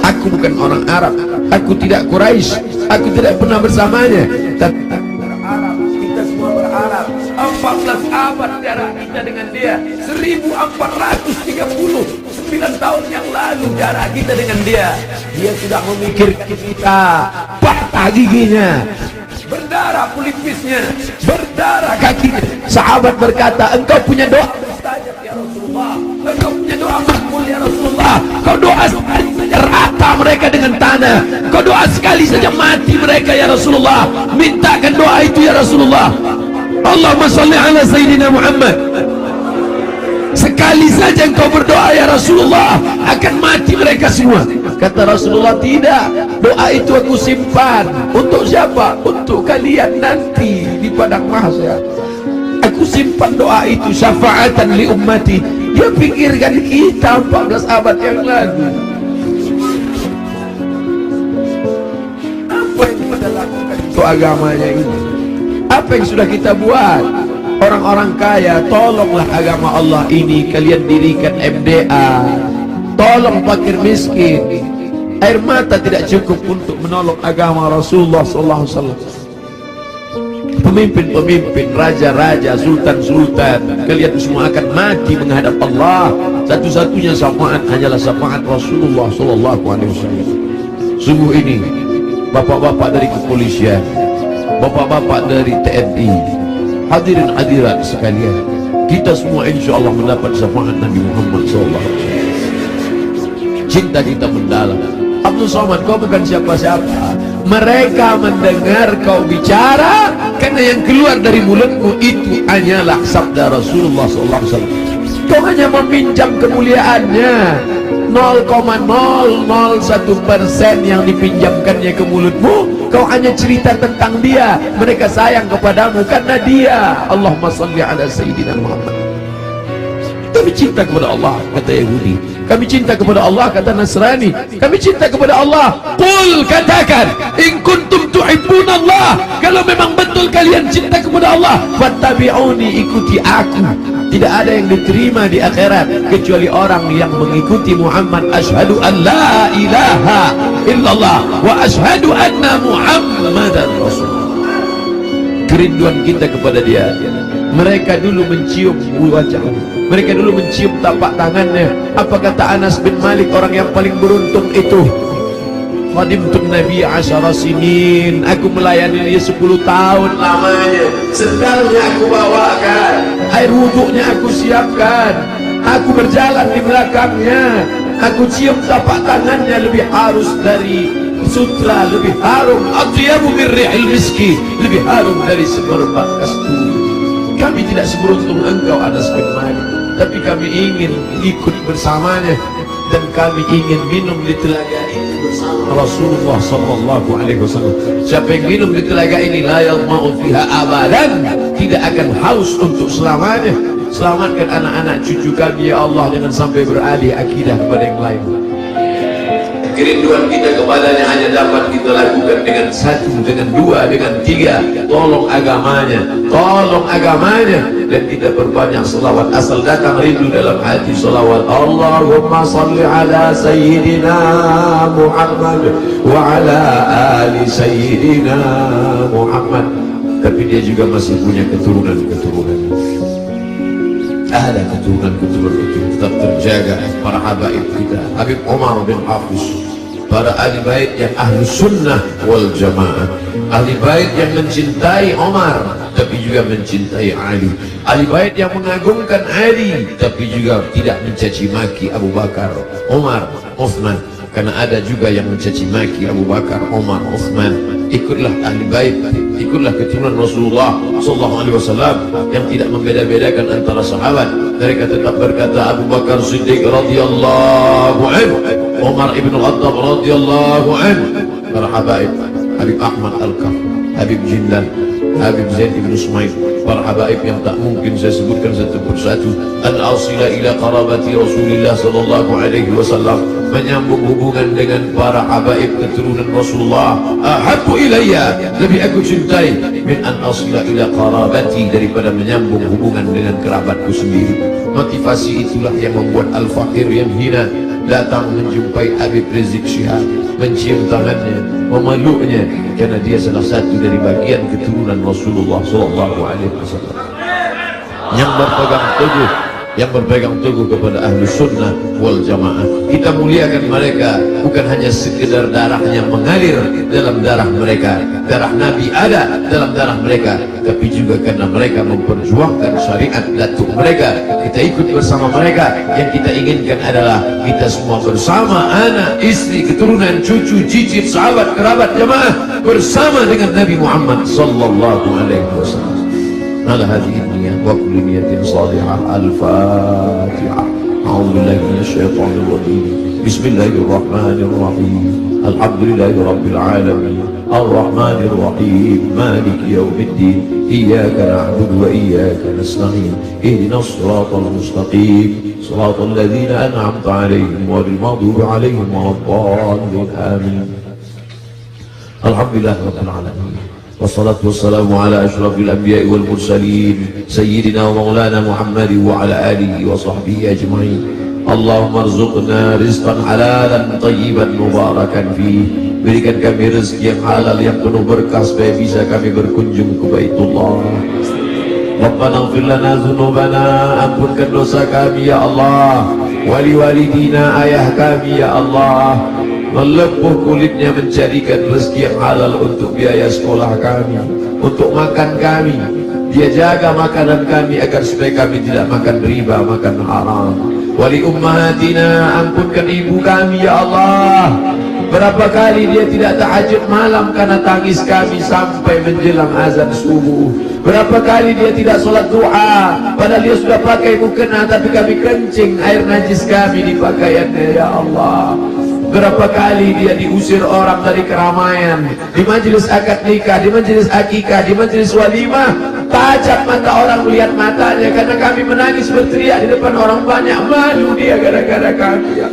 A: Aku bukan orang Arab, aku tidak Quraisy, aku tidak pernah bersamanya, tapi aku berharap, kita semua berharap 14 abad jarak kita dengan dia, 1439 tahun yang lalu jarak kita dengan dia. Dia sudah memikirkan kita, patah giginya, berdarah pelipisnya, berdarah kakinya. Sahabat berkata, engkau punya doa mustajab ya Rasulullah, engkau punya doa makbul ya Rasulullah. Kau doa sekali saja rata mereka dengan tanah, kau doa sekali saja mati mereka ya Rasulullah. Mintakan doa itu ya Rasulullah. Allahumma salli ala Sayyidina Muhammad. Sekali saja engkau berdoa ya Rasulullah, akan mati mereka semua. Kata Rasulullah, tidak, doa itu aku simpan. Untuk siapa? Untuk kalian nanti di padang mahsyar. Aku simpan doa itu syafaatan li ummati. Dia pikirkan kita 14 abad yang lalu. Apa yang kita lakukan untuk agamanya ini? Apa yang sudah kita buat? Orang-orang kaya, tolonglah agama Allah ini. Kalian dirikan MDA, tolong fakir miskin. Air mata tidak cukup untuk menolong agama Rasulullah SAW. Pemimpin-pemimpin, raja-raja, sultan-sultan, kalian semua akan mati menghadap Allah. Satu-satunya syafaat hanyalah syafaat Rasulullah SAW. Sungguh ini bapak-bapak dari kepolisian, bapak-bapak dari TNI, hadirin hadirat sekalian, kita semua insya Allah mendapat syafaat Nabi Muhammad SAW. Cinta kita mendalam. Abdul Somad, kau bukan siapa-siapa. Mereka mendengar kau bicara karena yang keluar dari mulutmu itu hanyalah sabda Rasulullah SAW. Kau hanya meminjam kemuliaannya, 0,001% yang dipinjamkannya ke mulutmu, kau hanya cerita tentang dia. Mereka sayang kepadamu karena dia. Allahumma salli ala Sayyidina Muhammad. Kami cinta kepada Allah, kata Yahudi. Kami cinta kepada Allah, kata Nasrani. Kami cinta kepada Allah. Qul, katakan, in kuntum tuhibbuna Allah, kalau memang betul kalian cinta kepada Allah, fattabi'uni, ikuti aku. Tidak ada yang diterima di akhirat kecuali orang yang mengikuti Muhammad. Asyhadu an la ilaha illallah wa asyhadu anna Muhammadan Rasulullah. Kerinduan kita kepada dia. Mereka dulu mencium wajahnya, mereka dulu mencium tapak tangannya. Apa kata Anas bin Malik, orang yang paling beruntung itu? Khadimtun Nabi 10 sinin, aku melayani dia 10 tahun lamanya. Sendalnya aku bawakan, air wuduknya aku siapkan, aku berjalan di belakangnya, aku cium tapak tangannya, lebih halus dari sutra, lebih harum, atyabu min rihil miski, lebih harum dari semerbak kasturi. Kami tidak seberuntung engkau Anas bin Malik, tapi kami ingin ikut bersamanya, dan kami ingin minum di telaga itu bersama Rasulullah sallallahu alaihi wasallam. Siapa yang minum di telaga ini, la yadma'u fiha abadan, tidak akan haus untuk selamanya. Selamatkan anak-anak cucu kami ya Allah, jangan sampai beralih akidah kepada yang lain. Kerinduan kita kepadanya hanya dapat kita lakukan dengan 1, dengan 2, dengan 3. Tolong agamanya, dan kita perbanyak selawat. Asal datang rindu dalam hati selawat. Allahumma salli ala Sayyidina Muhammad wa ala ali Sayyidina Muhammad. Tapi dia juga masih punya keturunan-keturunan. Ada keturunan-keturunan itu tetap terjaga. Para habaib kita, Habib Umar bin Hafiz, para ahli bait yang ahli sunnah wal jamaah, ahli bait yang mencintai Umar tapi juga mencintai Ali, ahli bait yang mengagungkan Ali tapi juga tidak mencaci maki Abu Bakar, Umar, Uthman. Karena ada juga yang mencaci maki Abu Bakar, Umar, Uthman. Ikutlah ahli bait, ikutlah keturunan Rasulullah sallallahu alaihi wasallam yang tidak membeda-bedakan antara sahabat. Mereka tetap berkata Abu Bakar Siddiq radhiyallahu anhu, Umar ibn Khattab radhiyallahu anhu. Para habaib, Habib Ahmad Al-Kaf, Habib Jindan, Habib Zaid ibn Sumaid, para habaib yang tak mungkin saya sebutkan satu persatu. Al-asila ila qarabati Rasulullah sallallahu alaihi wasallam, menyambung hubungan dengan para habaib keturunan Rasulullah. Ahabbu ilayya, lebih aku cintai, min an asila ila qarabati, daripada menyambung hubungan dengan kerabatku sendiri. Motivasi itulah yang membuat al-fakir yang hina datang menjumpai Habib Rizik Syihab, mencium tangannya, memeluknya, karena dia salah satu dari bagian keturunan Rasulullah sallallahu alaihi wasallam yang berpegang teguh kepada ahlu sunnah wal jamaah. Kita muliakan mereka bukan hanya sekedar darahnya mengalir dalam darah mereka, darah Nabi ada dalam darah mereka, tapi juga karena mereka memperjuangkan syariat datuk mereka. Kita ikut bersama mereka. Yang kita inginkan adalah kita semua bersama, anak, istri, keturunan, cucu, cicit, sahabat, kerabat, jamaah, bersama dengan Nabi Muhammad sallallahu alaihi wasallam. على هذه النية وكل نية صالحة. الفاتحة. أعوذ بالله من الشيطان الرجيم. بسم الله الرحمن الرحيم. الحمد لله رب العالمين الرحمن الرحيم مالك يوم الدين. إياك نعبد وإياك نستعين. اهدنا الصراط المستقيم صراط الذين أنعمت عليهم غير المغضوب عليهم ولا الضالين آمين. الحمد لله رب العالمين والصلاة والسلام على أشرف الأنبياء والمرسلين سيدنا ومولانا محمد وعلى آله وصحبه أجمعين. اللهم ارزقنا رزقا حلالا طيبا مباركا فيه. Berikan kami rezeki yang halal yang penuh berkah supaya bisa kami berkunjung ke Baitullah. Rabbana ighfir lana dzunubana, ampunkan dosa kami ya Allah. Wali walidina, ayah kami ya Allah. Melepuh kulitnya mencarikan rezeki yang halal untuk biaya sekolah kami, untuk makan kami. Dia jaga makanan kami agar supaya kami tidak makan riba, makan haram. Wali ummahatina, ampunkan ibu kami ya Allah. Berapa kali dia tidak tahajud malam karena tangis kami sampai menjelang azan subuh. Berapa kali dia tidak sholat duha padahal dia sudah pakai mukena, tapi kami kencing air najis kami di pakaiannya ya Allah. Berapa kali dia diusir orang dari keramaian, di majelis akad nikah, di majelis akikah, di majelis walimah, tajam mata orang melihat matanya karena kami menangis berteriak di depan orang banyak, malu dia gara-gara kami ya.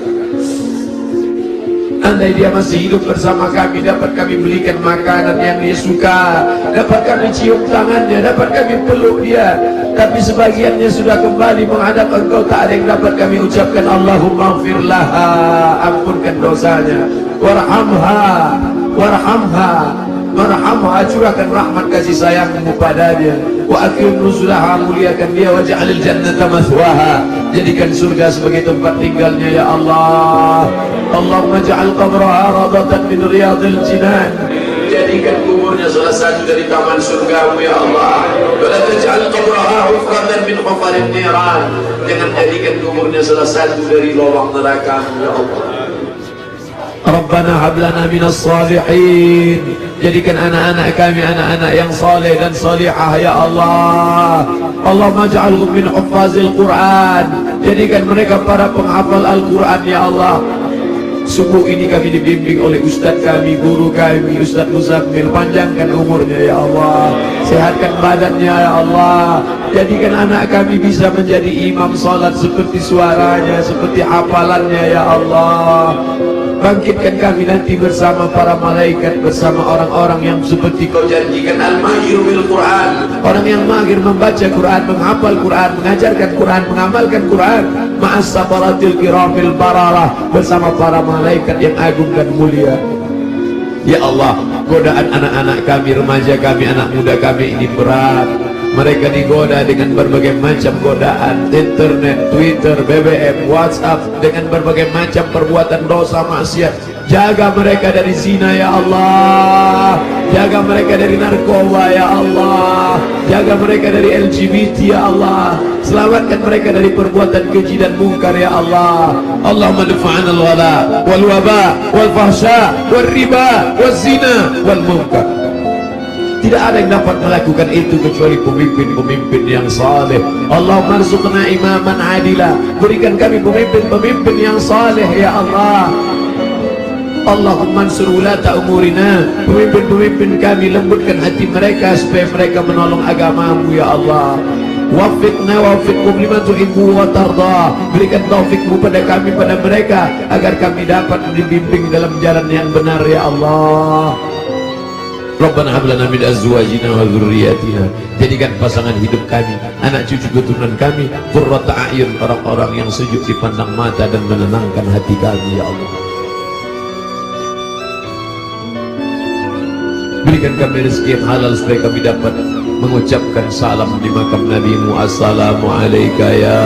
A: Andai dia masih hidup bersama kami, dapat kami belikan makanan yang dia suka, dapat kami cium tangannya, dapat kami peluk dia. Tapi sebagiannya sudah kembali menghadap Engkau, tak ada yang dapat kami ucapkan Allahumma ighfir laha, ampunkan dosanya, warhamha, warhamha, warhamha, curahkan rahmat kasih sayangmu padanya, wa akrim nuzulaha, muliakan dia, waj'alil jannata mathwaha, jadikan surga sebagai tempat tinggalnya ya Allah. Allahumma ja'al qabraha radatan min riyadil jinan, jadikan kuburnya salah satu dari taman surgamu ya Allah. Wala taj'al qabraha hufratan min hufarin niran, jangan jadikan kuburnya salah satu dari lubang neraka ya Allah. Rabbana hab lana minas salihin, jadikan anak-anak kami anak-anak yang saleh dan salihah ya Allah. Allahumma ja'alhum min huffazil Quran, jadikan mereka para penghafal Al-Quran ya Allah. Subuh ini kami dibimbing oleh Ustaz kami, guru kami, Ustaz Muzammil. Panjangkan umurnya ya Allah, sehatkan badannya ya Allah. Jadikan anak kami bisa menjadi imam salat seperti suaranya, seperti hafalannya ya Allah. Bangkitkan kami nanti bersama para malaikat, bersama orang-orang yang seperti Kau janjikan, al-mahir bil Quran, orang yang mahir membaca Quran, menghafal Quran, mengajarkan Quran, mengamalkan Quran, ma'as sabaratil kiramil bararah, bersama para malaikat yang agung dan mulia. Ya Allah, godaan anak-anak kami, remaja kami, anak muda kami ini berat. Mereka digoda dengan berbagai macam godaan, internet, Twitter, BBM, WhatsApp, dengan berbagai macam perbuatan dosa maksiat. Jaga mereka dari zina ya Allah, jaga mereka dari narkoba ya Allah, jaga mereka dari LGBT ya Allah, selamatkan mereka dari perbuatan keji dan mungkar ya Allah. Allahumma dafa'an al-wala wal waba wal fahsya wal riba wal zina wal munkar. Tidak ada yang dapat melakukan itu kecuali pemimpin-pemimpin yang saleh. Allahumma arzuqna imaman adila, berikan kami pemimpin-pemimpin yang saleh ya Allah. Allahumma ansur wulata umurina, pemimpin-pemimpin kami lembutkan hati mereka supaya mereka menolong agamamu ya Allah. Wafiqna wafiqhum lima tuhibbu wa tarda, berikan taufikmu pada kami, pada mereka, agar kami dapat dibimbing dalam jalan yang benar ya Allah. Rabbana hab lana min azwajina wa dzurriyyatina, jadikan pasangan hidup kami, anak cucu keturunan kami, qurrata a'yun, orang-orang yang sejuk dipandang mata dan menenangkan hati kami ya Allah. Berikan kami rezeki yang halal supaya kami dapat mengucapkan salam di makam Nabi-Mu. Assalamu alayka ya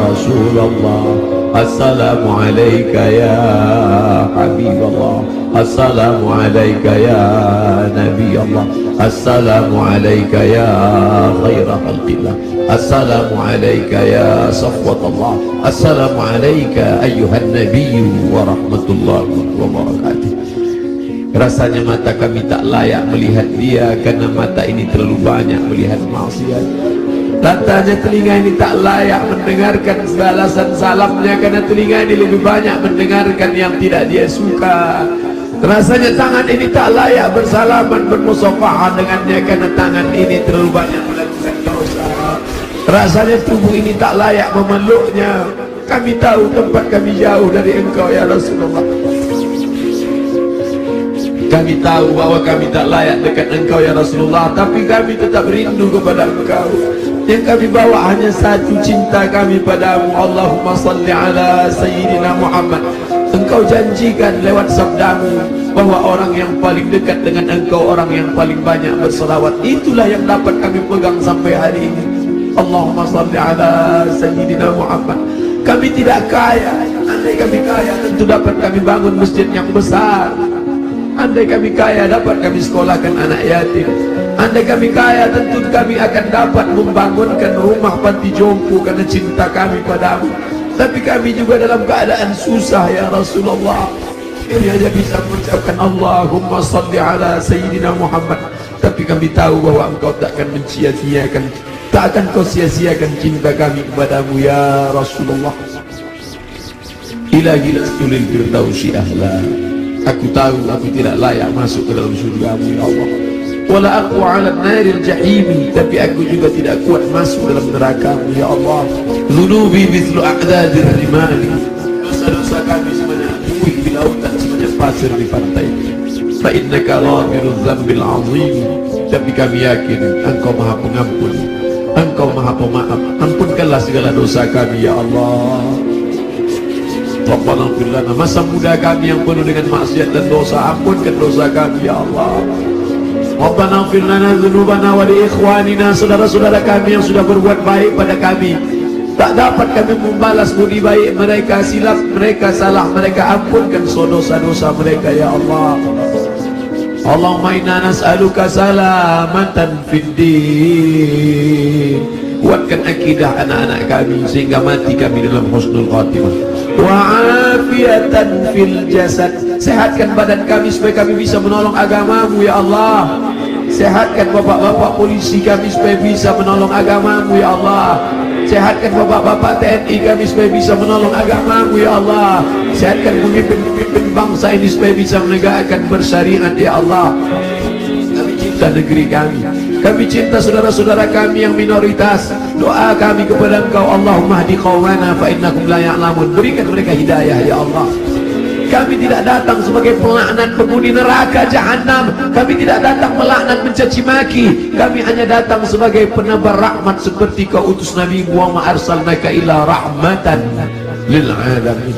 A: Rasulullah, assalamu alayka ya Habiballah, assalamu alayka ya Nabi Allah, assalamu alayka ya khaira khalqillah, assalamu alayka ya safwatullah, assalamu alayka ayyuhan nabiyyu wa rahmatullahi wa barakatuh. Rasanya mata kami tak layak melihat dia karena mata ini terlalu banyak melihat maksiat. Rasanya telinga ini tak layak mendengarkan balasan salamnya karena telinga ini lebih banyak mendengarkan yang tidak dia suka. Rasanya tangan ini tak layak bersalaman, bermusafahan dengannya karena tangan ini terlalu banyak melakukan dosa. Rasanya tubuh ini tak layak memeluknya. Kami tahu tempat kami jauh dari Engkau ya Rasulullah. Kami tahu bahwa kami tak layak dekat Engkau ya Rasulullah, tapi kami tetap rindu kepada Engkau. Yang kami bawa hanya satu, cinta kami padamu. Allahumma salli ala Sayyidina Muhammad. Engkau janjikan lewat sabdamu bahwa orang yang paling dekat dengan Engkau, orang yang paling banyak berselawat. Itulah yang dapat kami pegang sampai hari ini. Allahumma salli ala Sayyidina Muhammad. Kami tidak kaya. Andai kami kaya tentu dapat kami bangun masjid yang besar. Andai kami kaya dapat kami sekolahkan anak yatim. Andai kami kaya tentu kami akan dapat membangunkan rumah panti jompo karena cinta kami padamu. Tapi kami juga dalam keadaan susah ya Rasulullah. Kami hanya bisa mengucapkan Allahumma salli ala Sayyidina Muhammad. Tapi kami tahu bahwa engkau tak akan mencia-ciakan, tak akan kau sia-siakan cinta kami kepadamu ya Rasulullah. Ilahi lastulil firdausi ahla. Aku tahu aku tidak layak masuk ke dalam surgamu ya Allah. Wala aku ala naril jahimi, tapi aku juga tidak kuat masuk dalam nerakamu ya Allah. Zunubi mithlu a'dadir rimali, dosa-dosa kami sebanyak buih di lautan, sebanyak pasir di pantai. Fa innaka ghafirudz dzambil azim, tapi kami yakin engkau maha pengampun, engkau maha pemaaf. Ampunkanlah segala dosa kami ya Allah. Rabbana ighfir lana, masa muda kami yang penuh dengan maksiat dan dosa, ampunkan dosa kami ya Allah. Rabbana ighfir lana dzunubana wa li ikhwanina, saudara-saudara kami yang sudah berbuat baik pada kami, tak dapat kami membalas budi baik mereka, silap mereka, salah mereka, ampunkan dosa-dosa mereka ya Allah. Allahumma inna nas'aluka salamatan fid din, kuatkan akidah anak-anak kami sehingga mati kami dalam husnul khatimah. Wa afiatan fil jasad, sehatkan badan kami supaya kami bisa menolong agamamu ya Allah. Sehatkan bapak-bapak polisi kami supaya bisa menolong agamamu ya Allah. Sehatkan bapak-bapak TNI kami supaya bisa menolong agamamu ya Allah. Sehatkan pemimpin-pemimpin bangsa ini supaya bisa menegakkan bersyariat ya Allah. Kami cinta negeri kami, kami cinta saudara-saudara kami yang minoritas. Doa kami kepada Engkau, Allahumma hdi qaumana fa innakum la ya'lamun, berikan mereka hidayah ya Allah. Kami tidak datang sebagai pelaknat penghuni neraka jahanam, kami tidak datang melaknat mencaci maki, kami hanya datang sebagai penebar rahmat seperti kau utus Nabi Muhammad arsalnaka ila rahmatan lil alamin.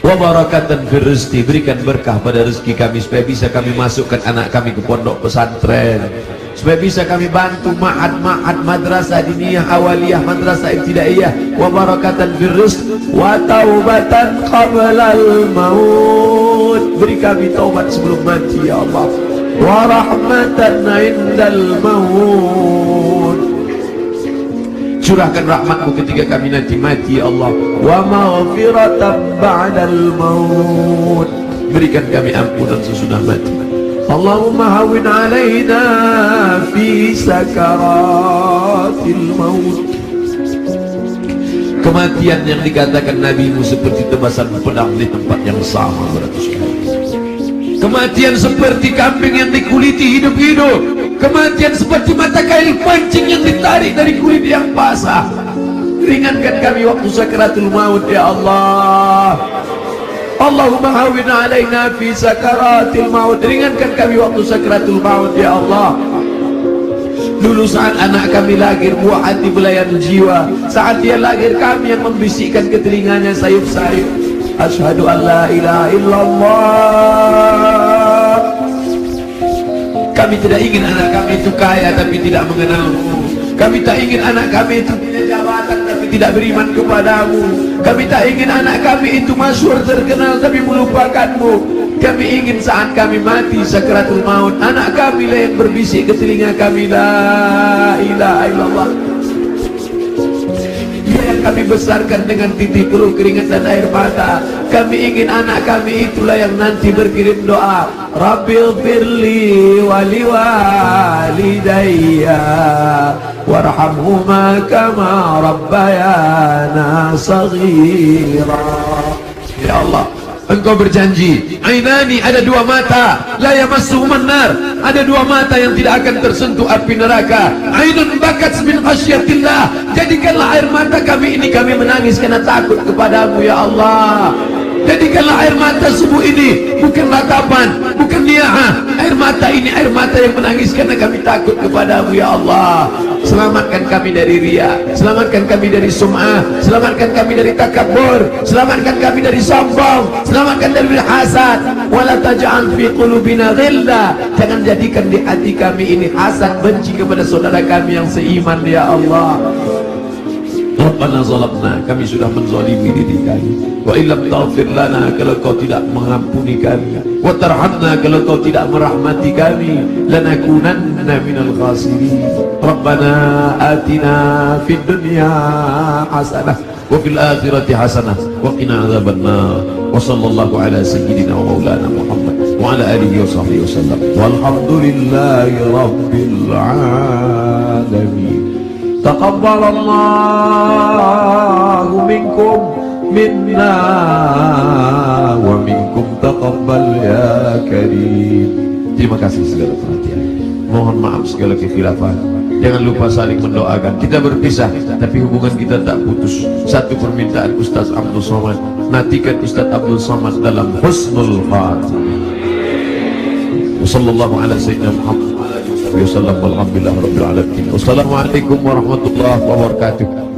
A: Wa barakatan fir rizqi, berikan berkah pada rezeki kami supaya bisa kami masukkan anak kami ke pondok pesantren, supaya bisa kami bantu ma'ad madrasah diniyah awaliyah, madrasah ibtidaiyah. Wa barakatan fir rizq wa taubatan qablal maut, beri kami taubat sebelum mati ya Allah. Wa rahmatan indal maut, curahkan rahmatmu ketika kami nanti mati ya Allah. Wa maghfiratan ba'dal maut, berikan kami ampunan sesudah mati. Allahumma hawin alaina fi sakaratil maut, kematian yang dikatakan Nabimu seperti tebasan pedang di tempat yang sama beratus kali. Kematian seperti kambing yang dikuliti hidup-hidup, kematian seperti mata kail pancing yang ditarik dari kulit yang basah. Ringankan kami waktu sakaratul maut ya Allah. Allahumma hawin alaina fi sakaratil maut, ringankan kami waktu sakaratul maut ya Allah. Dulu saat anak kami lahir, buah hati belayan jiwa, saat dia lahir kami yang membisikkan ke telinganya sayup-sayup, asyhadu an la ilaha illallah. Kami tidak ingin anak kami itu kaya tapi tidak mengenalmu. Kami tak ingin anak kami itu punya jabatan tapi tidak beriman kepadamu. Kami tak ingin anak kami itu masyhur terkenal tapi melupakanmu. Kami ingin saat kami mati sakaratul maut, anak kami lah yang berbisik ke telinga kami, la ilaha illallah. Dia yang kami besarkan dengan titik peluh keringat dan air mata. Kami ingin anak kami itulah yang nanti berkirim doa, Rabbil firli wali walidayya warhamhuma kama rabbayana saghira. Ya Allah, Engkau berjanji, ainani, ada dua mata, la yamassuhuman nar, ada dua mata yang tidak akan tersentuh api neraka. Ainun bakat min khasyatillah, jadikanlah air mata kami ini kami menangis karena takut kepadamu ya Allah. Jadikanlah air mata subuh ini bukan ratapan, bukan ni'ah. Air mata ini air mata yang menangis karena kami takut kepadamu ya Allah. Selamatkan kami dari riya, selamatkan kami dari sum'ah, selamatkan kami dari takabur, selamatkan kami dari sombong, selamatkan dari hasad. Wala taj'al fi qulubina ghilla, jangan jadikan di hati kami ini hasad, benci kepada saudara kami yang seiman ya Allah. Rabbana zalamna, kami sudah menzalimi diri kami. Wa illam taghfir lana, kalau kau tidak mengampuni kami, wa tarhamna, kalau kau tidak merahmati kami, lanakunanna minal khasirin. Rabbana atina fid dunya hasanah wa fil akhirati hasanah wa qina adzabannar. Wa sallallahu ala sayyidina wa maulana Muhammad wa ala alihi wa sahbihi wasallam. Walhamdulillahi rabbil alamin. Taqabbalallahu minkum minna wa minkum taqabbal ya karim. Terima kasih segala perhatian. Mohon maaf segala kekhilafan. Jangan lupa saling mendoakan. Kita berpisah tapi hubungan kita tak putus. Satu permintaan Ustaz Abdul Somad, nantikan Ustaz Abdul Somad dalam husnul khatimah. Wassallallahu ala sayyidina Muhammad wa sallam. Alhamdulillah rabbil alamin. Wassalamualaikum warahmatullahi wabarakatuh.